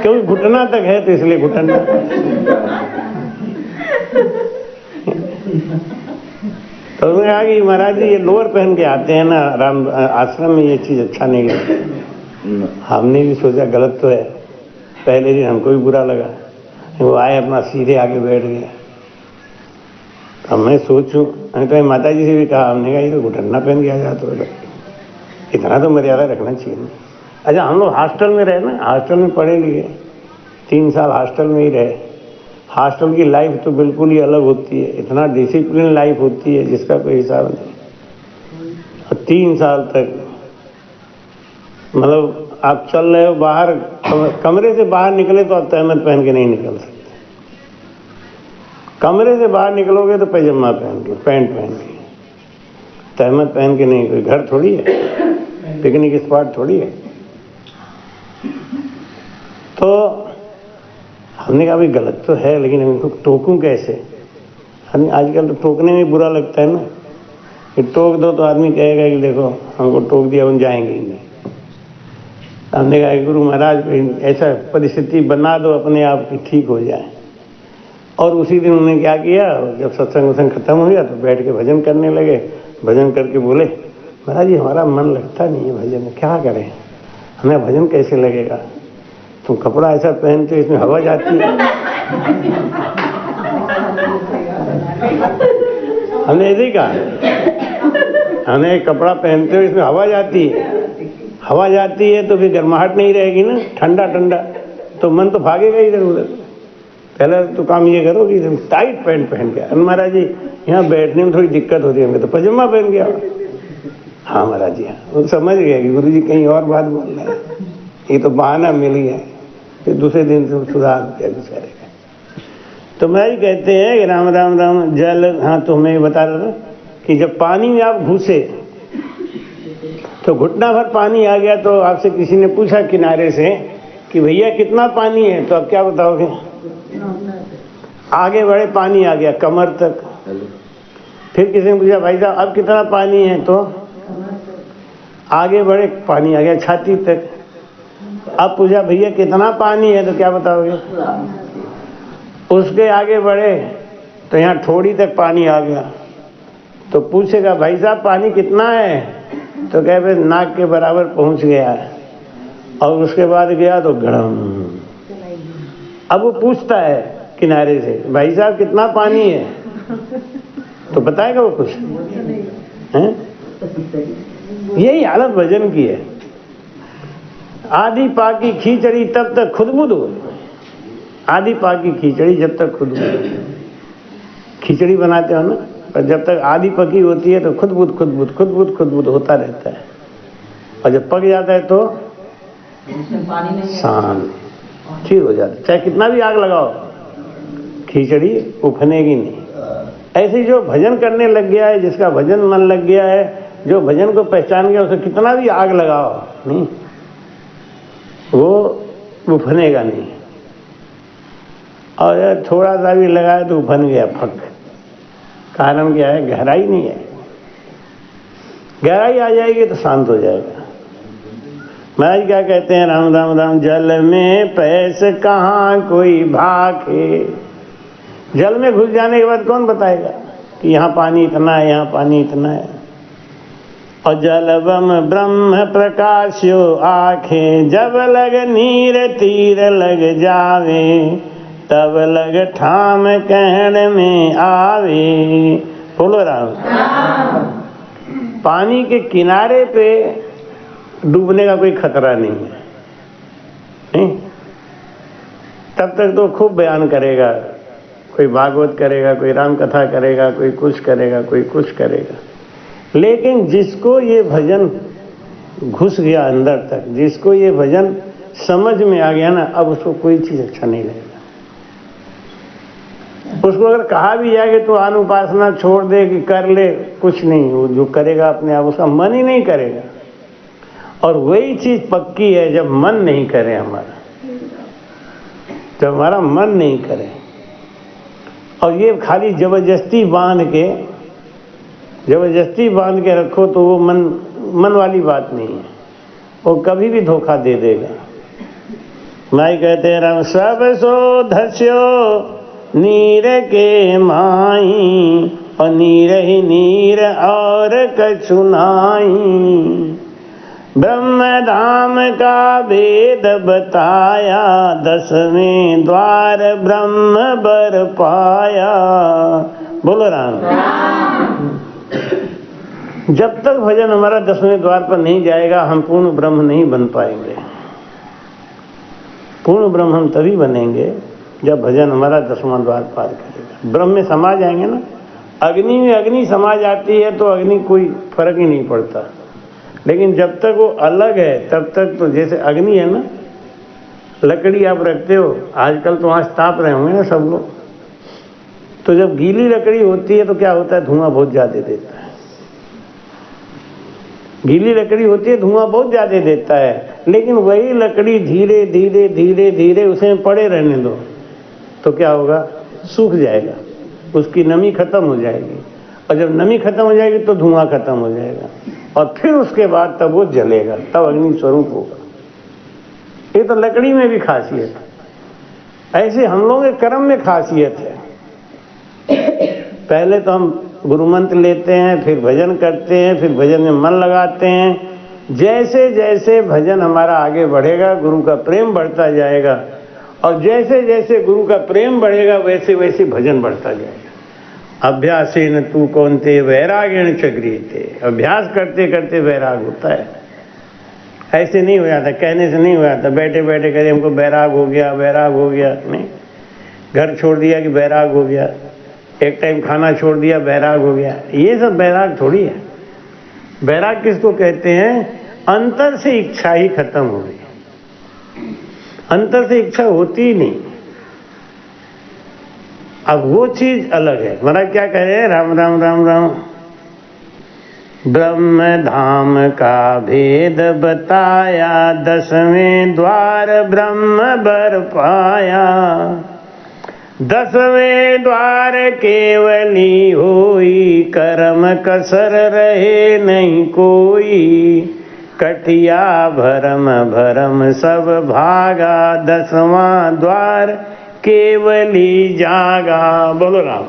क्योंकि घुटना तक है, तो इसलिए घुटना। तो उसने कहा कि महाराज जी ये लोअर पहन के आते हैं ना राम आश्रम में, ये चीज अच्छा नहीं लगता। हमने भी सोचा गलत तो है, पहले दिन हमको भी बुरा लगा। वो आए अपना सीधे आगे बैठ गए। अब मैं सोचूं, तो माता जी से भी कहा, हमने कहा ये तो घुटना पहन के आ जाता है, इतना तो मर्यादा रखना चाहिए ना। अच्छा, हम लोग हॉस्टल में रहे ना, हॉस्टल में पढ़े लिए, 3 साल हॉस्टल में ही रहे। हॉस्टल की लाइफ तो बिल्कुल ही अलग होती है, इतना डिसिप्लिन लाइफ होती है जिसका कोई हिसाब नहीं। और 3 साल तक मतलब आप चल रहे हो बाहर, कमरे से बाहर निकले तो आप तहमत पहन के नहीं निकल सकते। कमरे से बाहर निकलोगे तो पैजामा पहन के, पैंट पहन के, तहमत पहन के नहीं। कोई घर थोड़ी है, पिकनिक स्पॉट थोड़ी है। तो हमने कहा भाई गलत तो है, लेकिन इनको टोकूं कैसे? आजकल तो टोकने में बुरा लगता है ना, कि टोक दो तो आदमी कहेगा कि देखो हमको टोक दिया, हम जाएंगे ही नहीं। हमने कहा गुरु महाराज ऐसा परिस्थिति बना दो अपने आप की ठीक हो जाए। और उसी दिन उन्होंने क्या किया, जब सत्संग खत्म हो गया तो बैठ के भजन करने लगे। भजन करके बोले, महाराज जी हमारा मन लगता नहीं है भजन में, क्या करें, हमें भजन कैसे लगेगा? तुम कपड़ा ऐसा पहनते हो इसमें हवा जाती है। हमने ऐसे ही कहा, हमने एक कपड़ा पहनते हो इसमें हवा जाती है, हवा जाती है तो फिर गर्माहट नहीं रहेगी ना, ठंडा ठंडा, तो मन तो भागेगा इधर उधर। पहले तो काम ये करो कि टाइट पैंट पहन के, महाराज जी यहाँ बैठने में थोड़ी दिक्कत होती है, तो पजामा पहन गया। हाँ महाराज जी, हाँ, वो समझ गया कि गुरु जी कहीं और बात बोल रहे हैं, ये तो बहाना मिल गया। फिर दूसरे दिन से सुधार किया बेचारे का। तो महाराज कहते हैं कि राम राम राम जल, हाँ तो मैं बता रहा था कि जब पानी में आप घुसे तो घुटना भर पानी आ गया, तो आपसे किसी ने पूछा किनारे से कि भैया कितना पानी है, तो आप क्या बताओगे? आगे बढ़े पानी आ गया कमर तक। फिर किसी ने पूछा भाई साहब अब कितना पानी है, तो आगे बढ़े पानी आ गया छाती तक। अब पूछा भैया कितना पानी है, तो क्या बताओगे? उसके आगे बढ़े तो यहाँ थोड़ी तक पानी आ गया। तो पूछेगा भाई साहब पानी कितना है, तो कहे भाई नाक के बराबर पहुंच गया है। और उसके बाद गया तो गड़म। अब वो पूछता है किनारे से भाई साहब कितना पानी है, तो बताएगा वो कुछ हैं? यही हालत भजन की है। आदि पाकी खिचड़ी तब तक खुदबुद हो, आदि पाकी खिचड़ी जब तक खुदबुद, खिचड़ी बनाते हो ना, पर जब तक आधी पकी होती है तो खुदबुद खुदबुद खुदबुद खुदबुद होता रहता है, और जब पक जाता है तो शांत ठीक हो जाता है। चाहे कितना भी आग लगाओ खिचड़ी उफनेगी नहीं। ऐसे जो भजन करने लग गया है, जिसका भजन मन लग गया है, जो भजन को पहचान गया, उसे कितना भी आग लगाओ नहीं, वो उफनेगा नहीं। और थोड़ा सा भी लगाए तो उफन गया फक। कारण क्या है? गहराई नहीं है। गहराई आ जाएगी तो शांत हो जाएगा। महाराज क्या कहते हैं? राम राम राम जल में पैस कहाँ कोई भाखे। जल में घुस जाने के बाद कौन बताएगा कि यहाँ पानी इतना है, यहाँ पानी इतना है। और जलवम ब्रह्म प्रकाश्यो आखे, जब लग नीर तीर लग जावे, तब लग ठाम कहण में आवे। बोलो राम। पानी के किनारे पे डूबने का कोई खतरा नहीं है, नहीं? तब तक तो खूब बयान करेगा, कोई भागवत करेगा, कोई राम कथा करेगा, कोई कुछ करेगा, कोई कुछ करेगा। लेकिन जिसको ये भजन घुस गया अंदर तक, जिसको ये भजन समझ में आ गया ना, अब उसको कोई चीज अच्छा नहीं लगेगा। उसको अगर कहा भी जाए कि तो अनुपासना छोड़ दे कि कर ले, कुछ नहीं, वो जो करेगा अपने आप, उसका मन ही नहीं करेगा। और वही चीज पक्की है जब मन नहीं करे हमारा, जब हमारा मन नहीं करे। और ये खाली जबरदस्ती बांध के रखो तो वो मन वाली बात नहीं है, वो कभी भी धोखा दे देगा। माई कहते हैं राम सब सो धस्यो नीर के माई, और नीर ही नीर और कछु नाई। ब्रह्म धाम का भेद बताया, 10वें द्वार ब्रह्म बर पाया। बोलो राम। जब तक भजन हमारा 10वें द्वार पर नहीं जाएगा, हम पूर्ण ब्रह्म नहीं बन पाएंगे। पूर्ण ब्रह्म हम तभी बनेंगे जब भजन हमारा 10वां द्वार पार करेगा। ब्रह्म में समा जाएंगे ना। अग्नि में अग्नि समा जाती है तो अग्नि कोई फर्क ही नहीं पड़ता, लेकिन जब तक वो अलग है तब तक तो, जैसे अग्नि है ना, लकड़ी आप रखते हो, आजकल तो वहाँ ताप रहे होंगे ना सब लोग, तो जब गीली लकड़ी होती है तो क्या होता है? धुआं बहुत ज्यादा देता है। गीली लकड़ी होती है, धुआं बहुत ज्यादा देता है, लेकिन वही लकड़ी धीरे धीरे धीरे धीरे उसे पड़े रहने दो तो क्या होगा? सूख जाएगा, उसकी नमी खत्म हो जाएगी। और जब नमी खत्म हो जाएगी तो धुआं खत्म हो जाएगा, और फिर उसके बाद तब वो जलेगा, तब अग्नि स्वरूप होगा। ये तो लकड़ी में भी खासियत है, ऐसे हम लोगों के कर्म में खासियत है। पहले तो हम गुरु मंत्र लेते हैं, फिर भजन करते हैं, फिर भजन में मन लगाते हैं, जैसे जैसे भजन हमारा आगे बढ़ेगा, गुरु का प्रेम बढ़ता जाएगा, और जैसे जैसे गुरु का प्रेम बढ़ेगा वैसे वैसे भजन बढ़ता जाएगा। अभ्यासेन तू कौन्ते वैरागेण च गृह्यते। अभ्यास करते करते वैराग होता है। ऐसे नहीं हो जाता, कहने से नहीं हो जाता, बैठे बैठे कहे हमको वैराग हो गया, वैराग हो गया। नहीं, घर छोड़ दिया कि वैराग हो गया, एक टाइम खाना छोड़ दिया वैराग हो गया। ये सब वैराग थोड़ी है। वैराग किसको कहते हैं? अंतर से इच्छा ही खत्म हो गई, अंतर से इच्छा होती ही नहीं। अब वो चीज अलग है। महाराज क्या कह रहे हैं? राम राम राम राम। ब्रह्म धाम का भेद बताया, 10वें द्वार ब्रह्म बर पाया। 10वें द्वार केवली होई, कर्म कसर रहे नहीं कोई। कटिया भरम भरम सब भागा, 10वां द्वार केवली जागा। बोलो राम।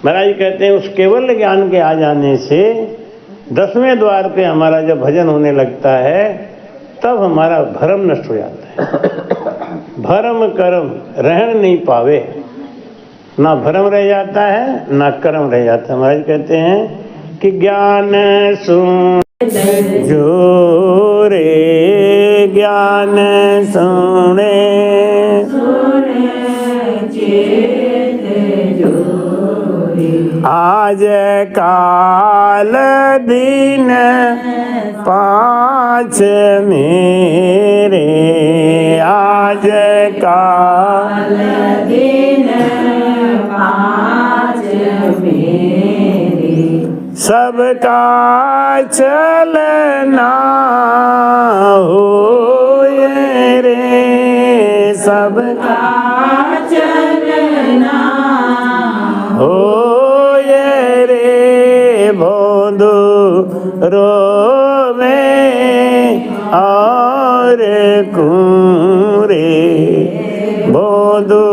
महाराज कहते हैं उस केवल ज्ञान के आ जाने से 10वें द्वार पे हमारा जब भजन होने लगता है तब हमारा भरम नष्ट हो जाता है। भरम कर्म रहन नहीं पावे, ना भरम रह जाता है ना कर्म रह जाता है। महाराज कहते हैं कि ज्ञान सुन जो रे, ज्ञान सुने आज काल दिन 5 मेरे, आज काल दिन 5 मेरे। सबका चलना होए रे, सबका चलना होए रे। भोंदू रोवे और कूरे, भोंदू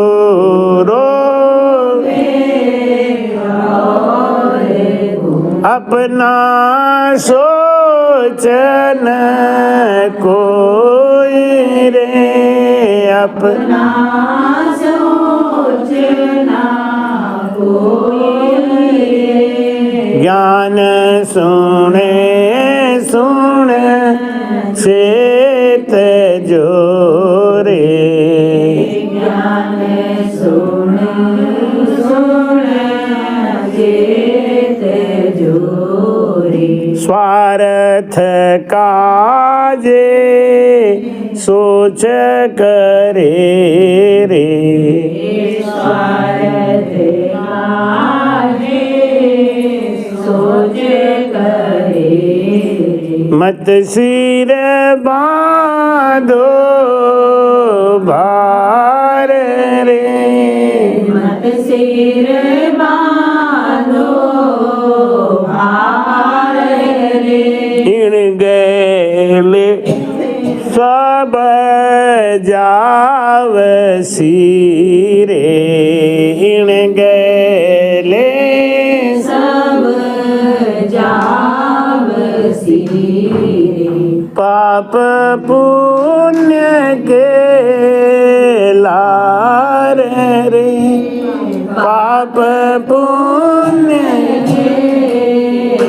रोवे अपना सोचन कोई रे, अपना सोचना कोई रे। ज्ञान सुने सुने चेत जोरे, ज्ञान सुने सुने चेत जोरे। स्वार्थ काजे सोच करे रे, स्वार्थ काजे सोच करे। मत सिर बांधो भार रे, मत सिर बांधो भार रे। इण गैले सब जावसी रे, इण गैले सब जावसी रे। पाप पुण्य के लार रे, पाप पुण्य के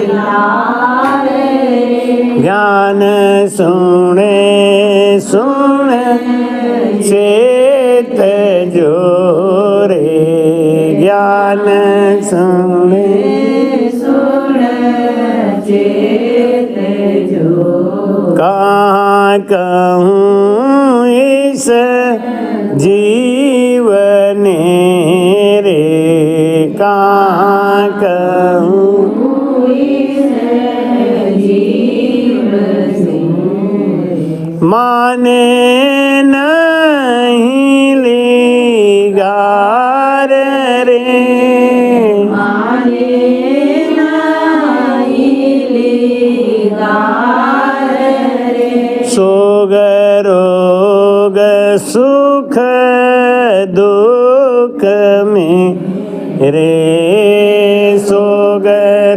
लार रे। ज्ञान सुने सुने चेत जोरे, ज्ञान सुने सुने चेत जो। कहाँ कहूँ इस जीवन रे, कहाँ कहूँ इस जीवन। माने नहीं लिगार रे, माने नहीं लिगार रे। सोग रोग सुख दुख में रे, सोग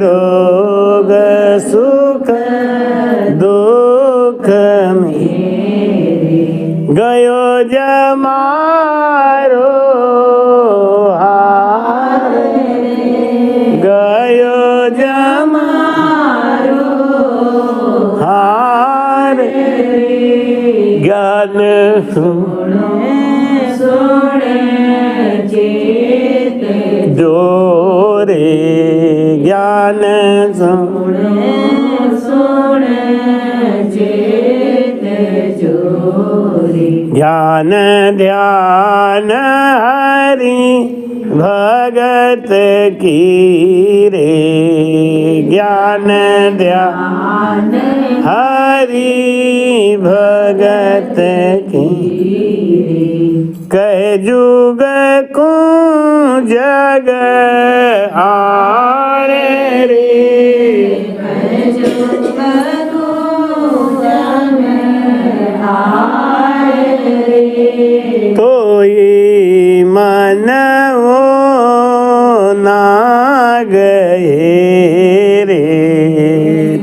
रोग सुख गयो जमारो हार गयो जमारो हार ज्ञान सोने चेत जोरे ज्ञान सोने चेत जोरे ज्ञान ध्यान हरि भगत की रे ज्ञान ध्यान हरि भगत की कह जुग को जग आरे रे तो ये मन वो ना गए रे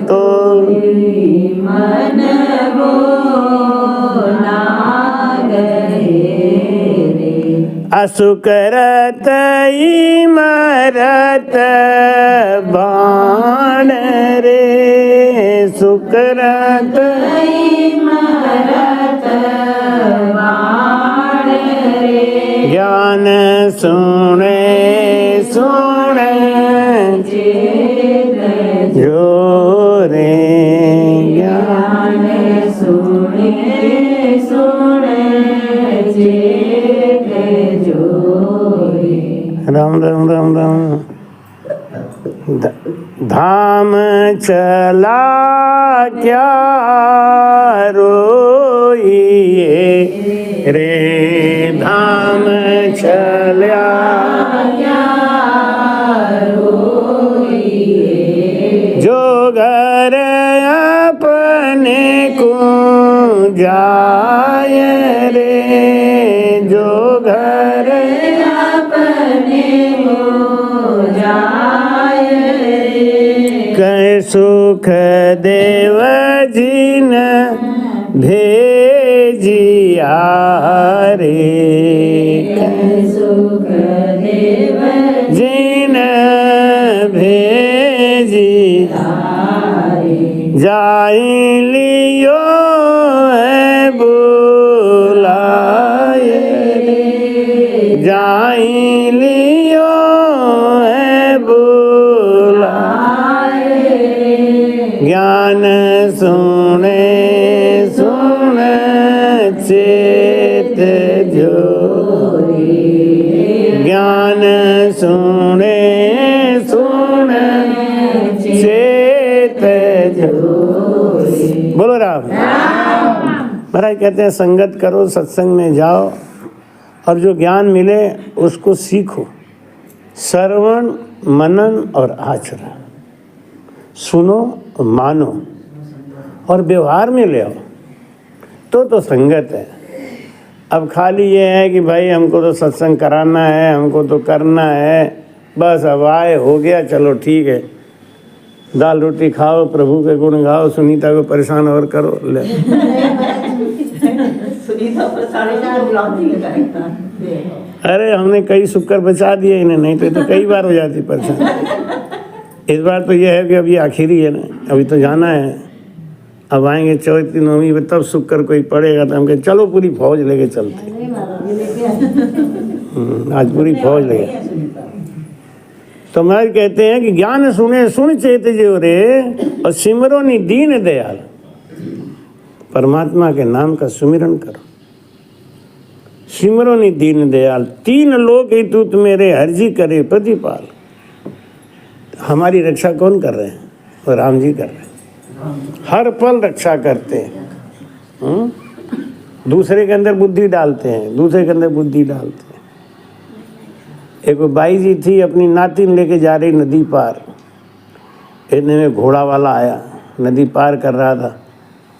तो मन वो ना गए रे असुकरत मरत बाण रे सुकरत मरत बाण रे ज्ञान सुने सुने चेत जो रे ज्ञान ज्ञान सुने सुने चेत जोरे राम राम राम राम धाम चला क्या रोइए रे धाम चला जो घर अपने को जाय रे जो घर अपने को जाय कह सुख देव जिन भेजिया रे सुख देव जिन भेजी जाई लियो है बुलाए जाई लियो है बुलाए ज्ञान सुने सुने चेत जो ज्ञान सुने सुने चेत जो बोलो राम महाराज कहते हैं संगत करो सत्संग में जाओ और जो ज्ञान मिले उसको सीखो श्रवण मनन और आचरण सुनो मानो और व्यवहार में ले आओ तो संगत है। अब खाली ये है कि भाई हमको तो सत्संग कराना है हमको तो करना है बस अब आए हो गया चलो ठीक है दाल रोटी खाओ प्रभु के गुण गाओ सुनीता को परेशान और करो ले सुनीता परेशान बुलाती है अरे हमने कई शुक्र बचा दिए इन्हें नहीं तो कई बार हो जाती परेशान। इस बार तो ये है कि अभी आखिरी है ना अभी तो जाना है अब आएंगे चौथी नौवीं में तब शुक्र कोई पड़ेगा तो हम कहें चलो पूरी फौज लेके चलते आज पूरी फौज लेके तो महाराज कहते हैं कि ज्ञान सुने सुन चेत जो रे और सिमरो नि दीन दयाल परमात्मा के नाम का सुमिरन करो सिमरो नि दीन दयाल तीन लोग ही तू मेरे हरजी करे प्रतिपाल हमारी रक्षा कौन कर रहे हैं और राम जी कर रहे हैं हर पल रक्षा करते हैं दूसरे के अंदर बुद्धि डालते हैं दूसरे के अंदर बुद्धि डालते हैं। एक बाई जी थी अपनी नातिन लेके जा रही नदी पार इतने में घोड़ा वाला आया नदी पार कर रहा था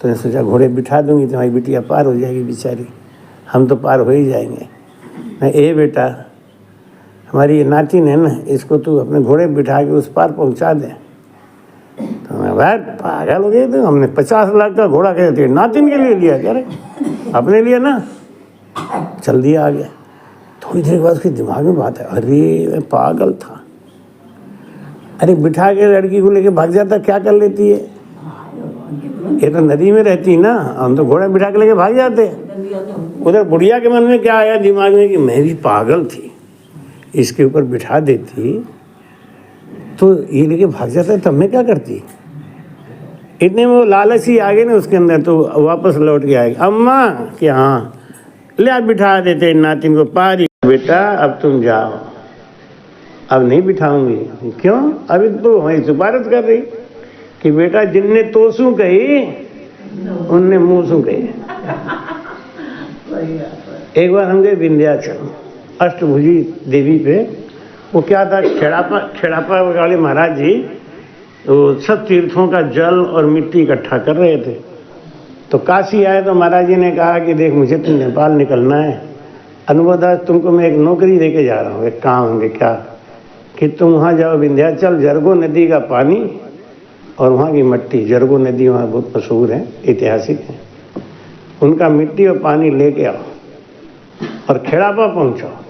तो ने सोचा घोड़े बिठा दूंगी तुम्हारी बिटिया पार हो जाएगी बेचारी हम तो पार हो ही जाएंगे मैं ए बेटा हमारी ये नातिन है ना इसको तू अपने घोड़े बिठा के उस पार पहुंचा दे तो मैं भाई पागल हो गए थे हमने 50 लाख का घोड़ा कहते नातिन के लिए लिया क्या रे अपने लिए ना, चल दिया आगे। थोड़ी देर बाद उसके दिमाग में बात है, अरे मैं पागल था, अरे बिठा के लड़की को लेके भाग जाता, क्या कर लेती है, ये तो नदी में रहती ना, हम तो घोड़ा बिठा के लेके भाग जाते। उधर बुढ़िया के मन में क्या आया दिमाग में कि मैं भी पागल थी, इसके ऊपर बिठा देती तो ये लेके भाग जाता, तब मैं क्या करती। इतने में वो लालच ही आ गए ना उसके अंदर, तो वापस लौट के आएगी। अम्मा कि हाँ ले आप बिठा देते नातिन को, पारी बेटा अब तुम जाओ, अब नहीं बिठाऊंगी। क्यों? अभी तो वही सिफारिश कर रही कि बेटा जिनने तोसू कही उनने मुँह कही। एक बार हम गए विंध्याचल अष्टभुजी देवी पे, वो क्या था, खेड़ापा वाले महाराज जी तो सब तीर्थों का जल और मिट्टी इकट्ठा कर रहे थे। तो काशी आए तो महाराज जी ने कहा कि देख मुझे तो नेपाल निकलना है, अनुभव दास तुमको मैं एक नौकरी देके जा रहा हूँ, एक काम है क्या कि तुम वहाँ जाओ विंध्याचल, जरगो नदी का पानी और वहाँ की मिट्टी, जरगो नदी वहाँ बहुत मशहूर है, ऐतिहासिक है, उनका मिट्टी और पानी लेके आओ और खेड़ापा पहुँचाओ।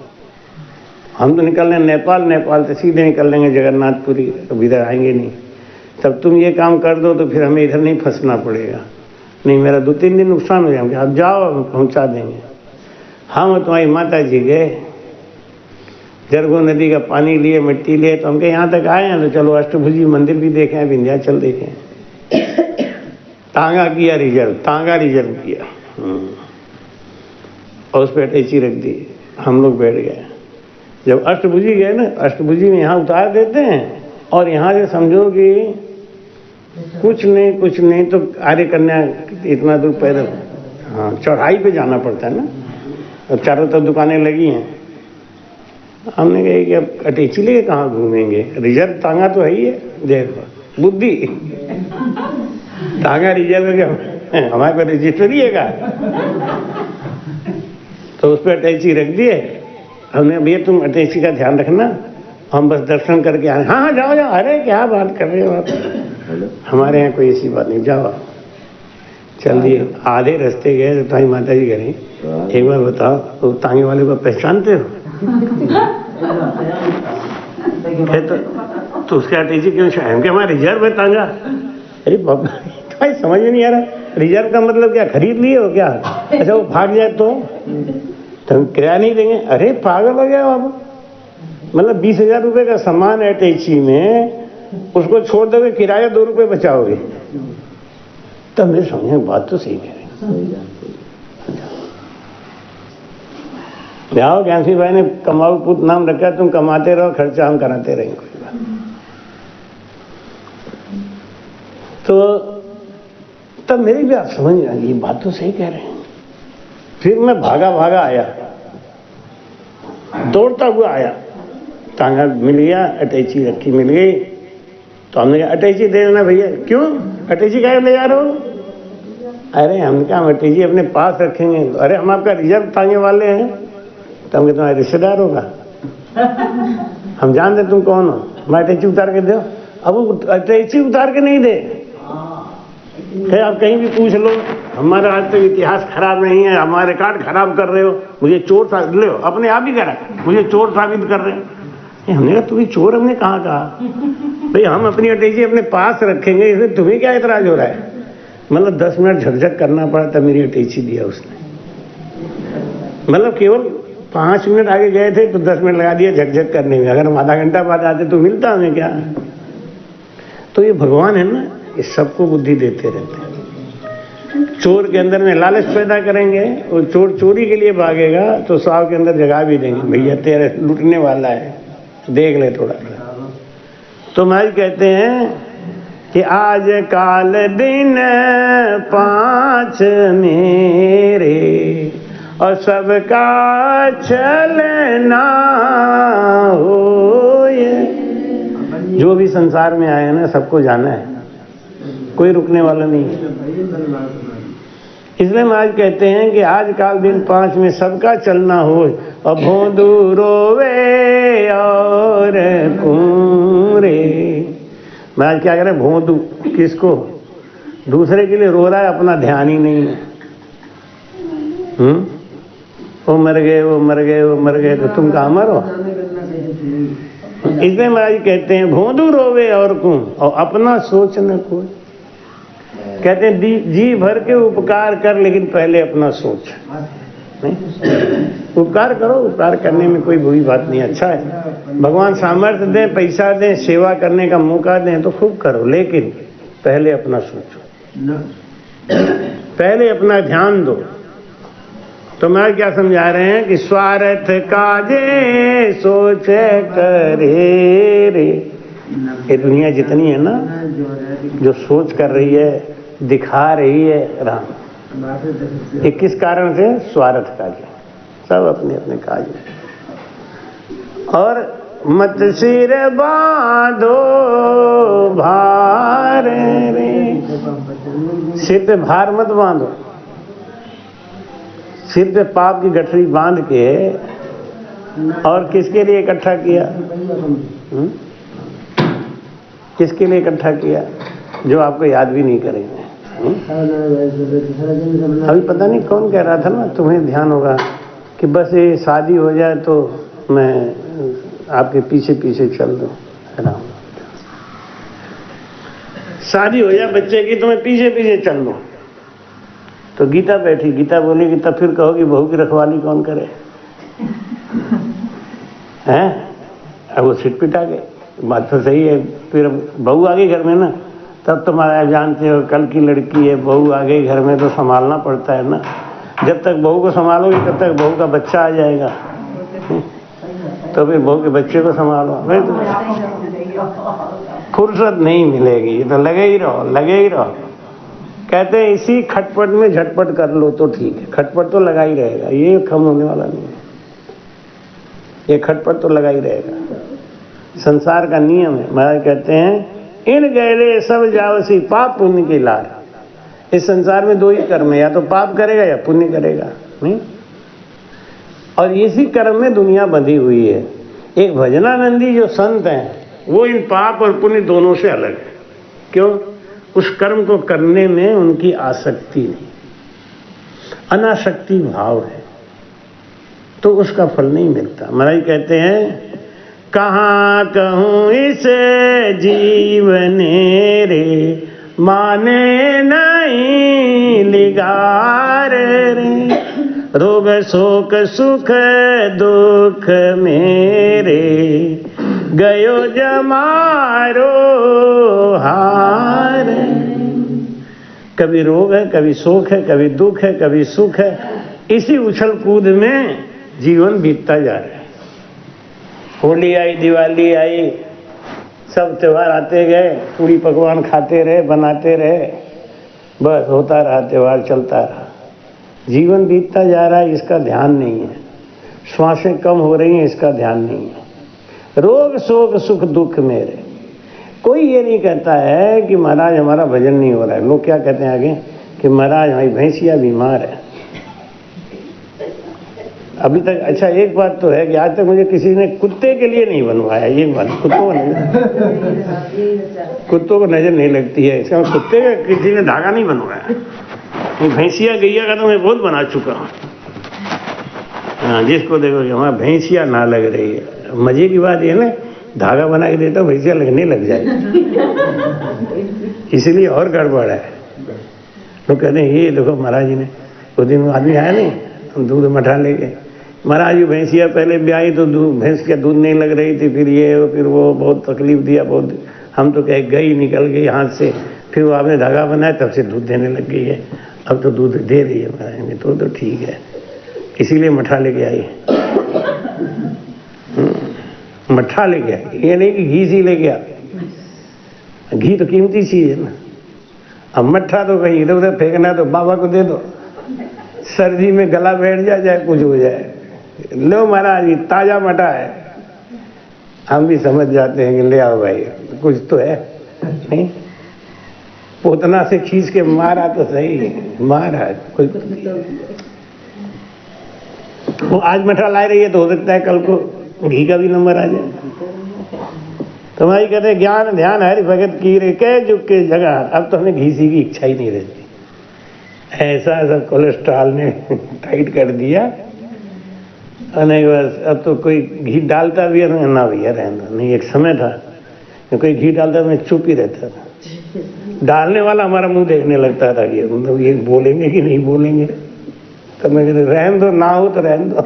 हम तो निकल रहे नेपाल, नेपाल से सीधे निकल लेंगे जगन्नाथपुरी, तो इधर आएंगे नहीं। तब तुम ये काम कर दो तो फिर हमें इधर नहीं फंसना पड़ेगा, नहीं मेरा 2-3 दिन नुकसान हो जाएंगे, आप जाओ हम पहुँचा देंगे। हम तुम्हारी माता जी गए, जरगो नदी का पानी लिए, मिट्टी लिए, तो हम कहे यहाँ तक आए हैं तो चलो अष्टभुजी मंदिर भी देखें, विंध्याचल देखें। तांगा किया रिजर्व, तांगा रिजर्व किया और उस पर अटैची रख दी, हम लोग बैठ गए। जब अष्टभुजी गए ना, अष्टभुजी में यहाँ उतार देते हैं और यहाँ से समझो कि कुछ नहीं तो आर्य कन्या इतना दूर पैदल, हाँ चढ़ाई पे जाना पड़ता है ना, और चारों तरफ दुकानें लगी हैं। हमने कहा कि अब अटैची लेके कहाँ घूमेंगे, रिजर्व तांगा तो है ही है, देखो बुद्धि तांगा रिजर्व है क्या, हमारे पास रजिस्टर ही है। तो उस पर अटैची रख दिए हमने, भैया तुम अटैची का ध्यान रखना, हम बस दर्शन करके आए। हाँ जाओ जाओ, अरे क्या बात कर रहे हो आप, हमारे यहाँ कोई ऐसी बात नहीं, जाओ। चल दिए, आधे रास्ते गए तो तुम्हारी माता जी कह रही, एक बार बताओ तो तांगे वाले को पहचानते हो? तो उसके अटैची क्यों शायद कि हमारा रिजर्व है तांगा। अरे बाबा तुम्हारी समझ में नहीं आ रहा, रिजर्व का मतलब क्या, खरीद लिए हो क्या? अच्छा वो भाग जाए तो हम किराया नहीं देंगे? अरे पागल हो गया बाबा, मतलब 20,000 रुपये का सामान है अटैची में, उसको छोड़ दोगे, किराया 2 रुपये बचाओगे। तब मैं समझे बात तो सही कह रहे। जाओ ज्ञान सिंह भाई ने कमाऊ पुत नाम रखा, तुम कमाते रहो, खर्चा हम कराते रहेंगे, कोई बात। तो तब मेरी भी आप समझ आ गई, बात तो सही कह रहे हैं। फिर मैं भागा आया, दौड़ता हुआ आया, तांगा मिल गया, अटैची रखी मिल गई। तो हमने कहा अटैची दे देना भैया। क्यों अटैची काहे ले जा रहे हो? अरे हमने कहा हम अटैची अपने पास रखेंगे। अरे हम आपका रिजर्व तांगे वाले हैं। तो हम तुम्हारे रिश्तेदार होगा, हम जानते तुम कौन हो, मैं अटैची उतार के दो। अब वो अटैची उतार के नहीं दे, आप कहीं भी पूछ लो, हमारा आज तक इतिहास खराब नहीं है, हमारे रिकॉर्ड खराब कर रहे हो, मुझे चोर साबित ले, अपने आप ही करा, मुझे चोर साबित कर रहे हैं। हमने कहा तुम्हें चोर हमने कहाँ कहा भाई, हम अपनी अटैची अपने पास रखेंगे, इसमें तुम्हें क्या इतराज हो रहा है? मतलब 10 मिनट झकझक करना पड़ा तब मेरी अटैची दिया उसने। मतलब केवल 5 मिनट आगे गए थे तो 10 मिनट लगा दिया झकझक करने में, अगर हम आधा घंटा बाद आते तो मिलता हमें क्या? तो ये भगवान है ना, ये सबको बुद्धि देते रहते हैं। चोर के अंदर में लालच पैदा करेंगे, और चोर चोरी के लिए भागेगा तो 100 के अंदर जगह भी देंगे, भैया तेरे लूटने वाला है, देख ले थोड़ा सा। तो महाराज कहते हैं कि आज काल दिन 5 मेरे और सबका चलना हो। जो भी संसार में आया ना सबको जाना है, कोई रुकने वाला नहीं है। इसलिए महाराज कहते हैं कि आज काल दिन 5 में सबका चलना हो। और भोंदू रोवे और कुंरे, महाराज क्या कह रहे हैं? भोंदू किसको? दूसरे के लिए रो रहा है, अपना ध्यान ही नहीं है। वो मर गए, वो मर गए, वो मर गए, तो तुम कहाँ मरो? इसलिए महाराज कहते हैं भोंदू रोवे और को और अपना सोच न कोई। कहते हैं जी भर के उपकार कर, लेकिन पहले अपना सोच। नहीं, उपकार करो, उपकार करने में कोई बुरी बात नहीं, अच्छा है। भगवान सामर्थ्य दें, पैसा दें, सेवा करने का मौका दें तो खूब करो, लेकिन पहले अपना सोचो, पहले अपना ध्यान दो। तो मैं क्या समझा रहे हैं कि स्वार्थ काजे सोच करे रे। ये दुनिया जितनी है ना, जो सोच कर रही है, दिखा रही है राम, ये किस कारण से? स्वार्थ काजे, सब अपने अपने काज में। और मत सिर बांधो भार रे, सिर पे भार मत बांधो। सिर पे पाप की गठरी बांध के और किसके लिए इकट्ठा किया? किसके लिए इकट्ठा किया? जो आपको याद भी नहीं करेंगे। अभी पता नहीं कौन कह रहा था ना, तुम्हें ध्यान होगा कि बस ये शादी हो जाए तो मैं आपके पीछे पीछे चल दूं। शादी हो जाए बच्चे की तो मैं पीछे पीछे चल दूं। तो गीता बैठी, गीता बोली कि तब फिर कहोगी बहू की रखवाली कौन करे? हैं? अब वो सिट पिटा गए। बात तो सही है, फिर बहू आ गई घर में ना, तब तो महाराज जानते हो कल की लड़की है, बहू आ गई घर में तो संभालना पड़ता है ना। जब तक बहू को संभालोगे तब तक बहू का बच्चा आ जाएगा, तो फिर बहू के बच्चे को संभालो। भाई तो फुर्सत नहीं मिलेगी, तो लगे ही रहो, लगे ही रहो। कहते हैं इसी खटपट में झटपट कर लो तो ठीक है। खटपट तो लगा ही रहेगा, ये कम होने वाला नहीं है, ये खटपट तो लगा ही रहेगा। संसार का नियम है। महाराज कहते हैं इन गहरे सब जावसी पाप पुण्य की लार। इस संसार में दो ही कर्म है, या तो पाप करेगा या पुण्य करेगा, नहीं? और इसी कर्म में दुनिया बंधी हुई है। एक भजनानंदी जो संत हैं वो इन पाप और पुण्य दोनों से अलग है। क्यों? उस कर्म को करने में उनकी आसक्ति नहीं, अनासक्ति भाव है, तो उसका फल नहीं मिलता। महाराज कहते हैं कहाँ कहूँ इस जीवन रे, माने नहीं लिगार रे। रोग शोक सुख दुख मेरे, गयो जमारो हार। कभी रोग है, कभी शोक है, कभी दुख है, कभी सुख है। इसी उछल कूद में जीवन बीतता जा रहा है। होली आई, दिवाली आई, सब त्योहार आते गए, पूरी पकवान खाते रहे, बनाते रहे, बस होता रहा, त्योहार चलता रहा, जीवन बीतता जा रहा है, इसका ध्यान नहीं है। श्वासें कम हो रही हैं, इसका ध्यान नहीं है। रोग शोक सुख दुख मेरे। कोई ये नहीं कहता है कि महाराज हमारा भजन नहीं हो रहा है। लोग क्या कहते हैं आगे कि महाराज हमारी भैंसिया बीमार है। अभी तक अच्छा एक बात तो है कि आज तक मुझे किसी ने कुत्ते के लिए नहीं बनवाया। ये बात कुत्तों को नजर नहीं लगती है, इसका कुत्ते का किसी ने धागा नहीं बनवाया। भैंसिया गैया का तो मैं बहुत बना चुका हूँ। हाँ, जिसको देखो हमारा भैंसिया ना लग रही है। मजे की बात ये ना, धागा बना के देता हूँ, भैंसिया लगने लग जाएगी, इसलिए और गड़बड़ है। लोग कहते हैं ये देखो महाराज जी ने, उस दिन आदमी आया नहीं, हम दूध मठा लेके, महाराज जी भैंसिया पहले ब्याई तो भैंस का दूध नहीं लग रही थी, फिर ये फिर वो बहुत तकलीफ दिया, बहुत हम तो कहे गई निकल गई हाथ से, फिर वो आपने धागा बनाया तब से दूध देने लग गई है। अब तो दूध दे रही है महाराज ने, तो ठीक है, इसीलिए मठा लेके आई। मठा लेके आई, ये नहीं कि घी सी लेके आ। घी तो कीमती चीज है ना। अब मठा तो कहीं इधर उधर फेंकना तो बाबा को दे दो, सर्दी में गला बैठ जाए, चाहे कुछ हो जाए, लो महाराज ये ताजा मठा है। हम भी समझ जाते हैं कि ले आओ भाई, कुछ तो है नहीं। पोतना से खींच के मारा तो सही, मारा कोई वो आज मठा ला रही है तो हो सकता है कल को घी का भी नंबर आ जाए। तो भाई कहते हैं ज्ञान ध्यान हरि भगत की रे कह जुग के जगह। अब तो हमें घी सी की इच्छा ही नहीं रहती। ऐसा ऐसा कोलेस्ट्रॉल ने टाइट कर दिया। और नहीं बस अब तो कोई घी डालता भी है ना भैया रहना नहीं। एक समय था कि कोई घी डालता मैं चुप ही रहता था। डालने वाला हमारा मुंह देखने लगता था कि मतलब ये बोलेंगे कि नहीं बोलेंगे। तो मैं कहते रहन दो, ना हो तो रहन दो।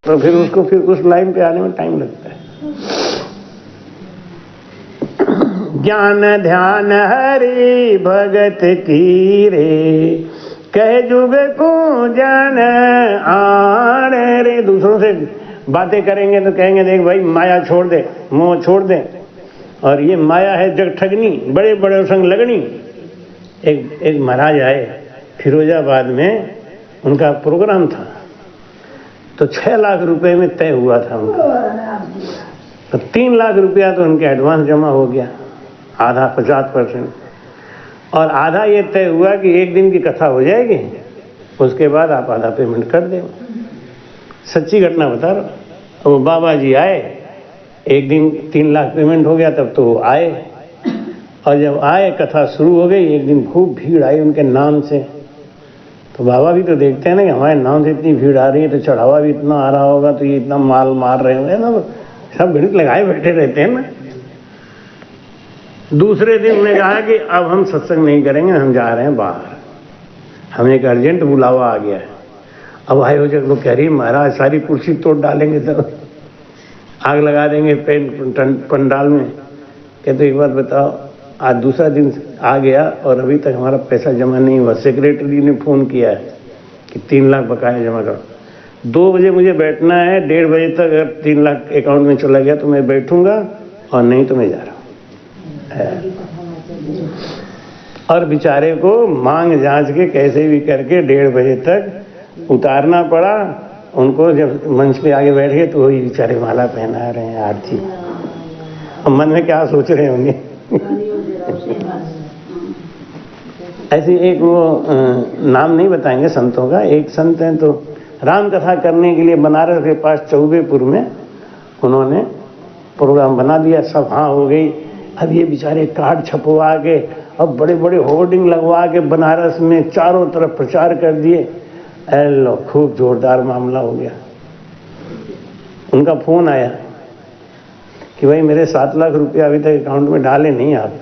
तो फिर उसको फिर उस लाइन पे आने में टाइम लगता है। ज्ञान ध्यान हरि भगत की रे, कह जुग को जन आण रे। दूसरों से बातें करेंगे तो कहेंगे देख भाई माया छोड़ दे, मोह छोड़ दे, और ये माया है जग ठगनी, बड़े बड़े संग लगनी। एक महाराज आए फिरोजाबाद में, उनका प्रोग्राम था तो 6 लाख रुपए में तय हुआ था उनका। तो 3 लाख रुपया तो उनके एडवांस जमा हो गया, आधा 50%, और आधा ये तय हुआ कि एक दिन की कथा हो जाएगी, उसके बाद आप आधा पेमेंट कर दें। सच्ची घटना बता रहा हूँ। वो बाबा जी आए, एक दिन 3 लाख पेमेंट हो गया, तब तो वो आए, और जब आए कथा शुरू हो गई, एक दिन खूब भीड़ आई उनके नाम से। तो बाबा भी तो देखते हैं ना कि हमारे नाम से इतनी भीड़ आ रही है तो चढ़ावा भी इतना आ रहा होगा, तो ये इतना माल मार रहे होंगे ना, सब भीड़ लगाए बैठे रहते हैं ना। दूसरे दिन उन्होंने कहा कि अब हम सत्संग नहीं करेंगे, हम जा रहे हैं बाहर, हमें एक अर्जेंट बुलावा आ गया है। अब आयोजक लोग कह रही महाराज सारी कुर्सी तोड़ डालेंगे, सब आग लगा देंगे पंडाल में। कहते एक बात बताओ, आज दूसरा दिन आ गया और अभी तक हमारा पैसा जमा नहीं हुआ। सेक्रेटरी ने फोन किया है कि 3 लाख बकाया जमा करो। 2 बजे मुझे बैठना है, 1:30 बजे तक अगर 3 लाख अकाउंट में चला गया तो मैं बैठूंगा, और नहीं तो मैं जा रहा हूँ। और बेचारे को मांग जांच के कैसे भी करके 1:30 बजे तक उतारना पड़ा। उनको जब मंच पे आगे बैठ गए तो वही बेचारे माला पहना रहे हैं, आरती। अब मन में क्या सोच रहे होंगे। ऐसे एक वो नाम नहीं बताएंगे संतों का, एक संत हैं तो राम कथा करने के लिए बनारस के पास चौबेपुर में उन्होंने प्रोग्राम बना दिया। सब हाँ हो गई। अब ये बेचारे कार्ड छपवा के अब बड़े बड़े होर्डिंग लगवा के बनारस में चारों तरफ प्रचार कर दिए। लो खूब जोरदार मामला हो गया। उनका फोन आया कि भाई मेरे 7 लाख रुपया अभी तक अकाउंट में डाले नहीं आप,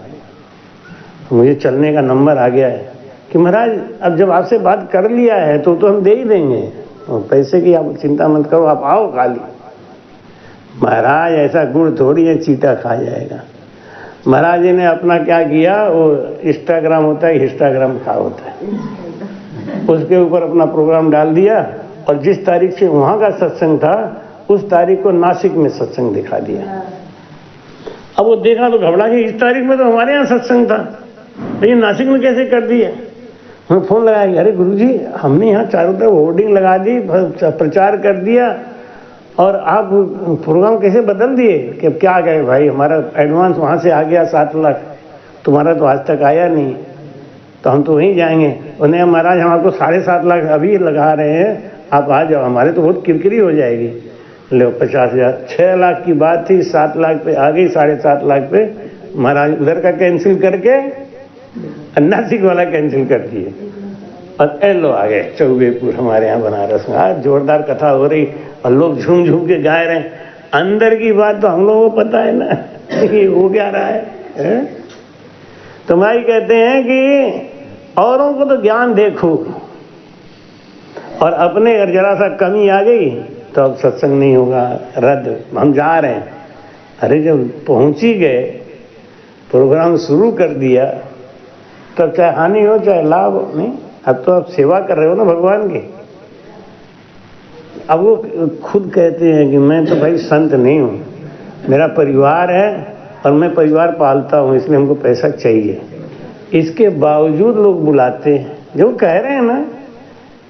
तो मुझे चलने का नंबर आ गया है। कि महाराज अब जब आपसे बात कर लिया है तो हम दे ही देंगे, पैसे की आप चिंता मत करो, आप आओ खाली। महाराज ऐसा गुड़ थोड़ी है चीटा खा जाएगा। महाराज जी ने अपना क्या किया, वो इंस्टाग्राम होता है, हिस्टाग्राम खा होता है, उसके ऊपर अपना प्रोग्राम डाल दिया, और जिस तारीख से वहाँ का सत्संग था उस तारीख को नासिक में सत्संग दिखा दिया। अब वो देखा तो घबरा के, इस तारीख में तो हमारे यहाँ सत्संग था, लेकिन नासिक में कैसे कर दिया। हमें फोन लगाया, अरे गुरुजी हमने यहाँ चारों तरफ होर्डिंग लगा दी, प्रचार कर दिया, और आप प्रोग्राम कैसे बदल दिए। कि क्या गए भाई, हमारा एडवांस वहाँ से आ गया 7 लाख, तुम्हारा तो आज तक आया नहीं, तो हम तो वहीं जाएंगे। उन्हें महाराज हम आपको 7.5 लाख अभी लगा रहे हैं, आप आ जाओ, हमारे तो बहुत किरकिरी हो जाएगी। लो 50,000, 6 लाख की बात थी, 7 लाख पे आ गई, 7.5 लाख पे महाराज उधर का कैंसिल करके नासिक वाला कैंसिल कर दिए, और एलो आ गए चौबेपुर हमारे यहाँ बनारस में। आज जोरदार कथा हो रही और लोग झूम झूम के गाए रहे। अंदर की बात तो हम लोगों को पता है ना कि हो क्या रहा है? तो भाई कहते हैं कि औरों को तो ज्ञान देखो, और अपने अगर जरा सा कमी आ गई तो अब सत्संग नहीं होगा, रद्द, हम जा रहे हैं। अरे जब पहुंच ही गए, प्रोग्राम शुरू कर दिया, तब चाहे हानि हो चाहे लाभ हो, नहीं, अब तो आप सेवा कर रहे हो ना भगवान की। अब वो खुद कहते हैं कि मैं तो भाई संत नहीं हूँ, मेरा परिवार है और मैं परिवार पालता हूँ, इसलिए हमको पैसा चाहिए। इसके बावजूद लोग बुलाते हैं, जो कह रहे हैं ना,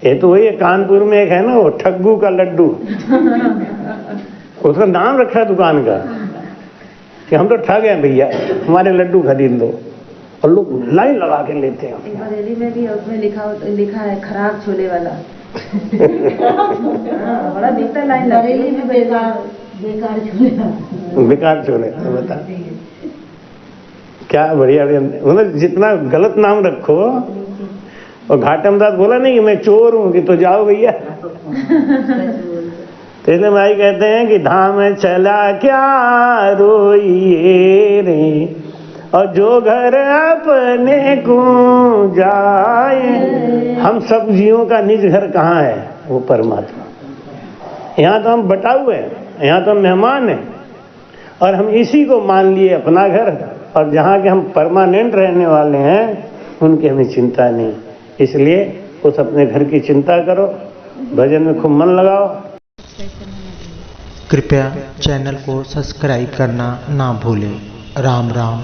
ये तो वही कानपुर में एक है ना वो ठग्गू का लड्डू, उसका नाम रखा है दुकान का कि हम तो ठग हैं भैया, हमारे लड्डू खरीद लो, और लोग लाइन लगा के लेते हैं। बरेली में भी उसमें लिखा है खराब छोले वाला। बड़ा दिखता लाइन, बरेली में बेकार छोले। बेकार चोर है, बता क्या बढ़िया बढ़िया, मतलब जितना गलत नाम रखो। और घाटम दास बोला नहीं कि मैं चोर हूं कि तो जाओ भैया। तो इसलिए भाई कहते हैं कि धाम चला क्या रोइए रे, और जो घर अपने को जाए। हम सब जीवों का निज घर कहाँ है? वो परमात्मा। यहाँ तो हम बटाऊ हैं, यहाँ तो हम मेहमान हैं, और हम इसी को मान लिए अपना घर। और जहाँ के हम परमानेंट रहने वाले हैं उनकी हमें चिंता नहीं। इसलिए उस अपने घर की चिंता करो, भजन में खूब मन लगाओ। कृपया चैनल को सब्सक्राइब करना ना भूलें। राम राम।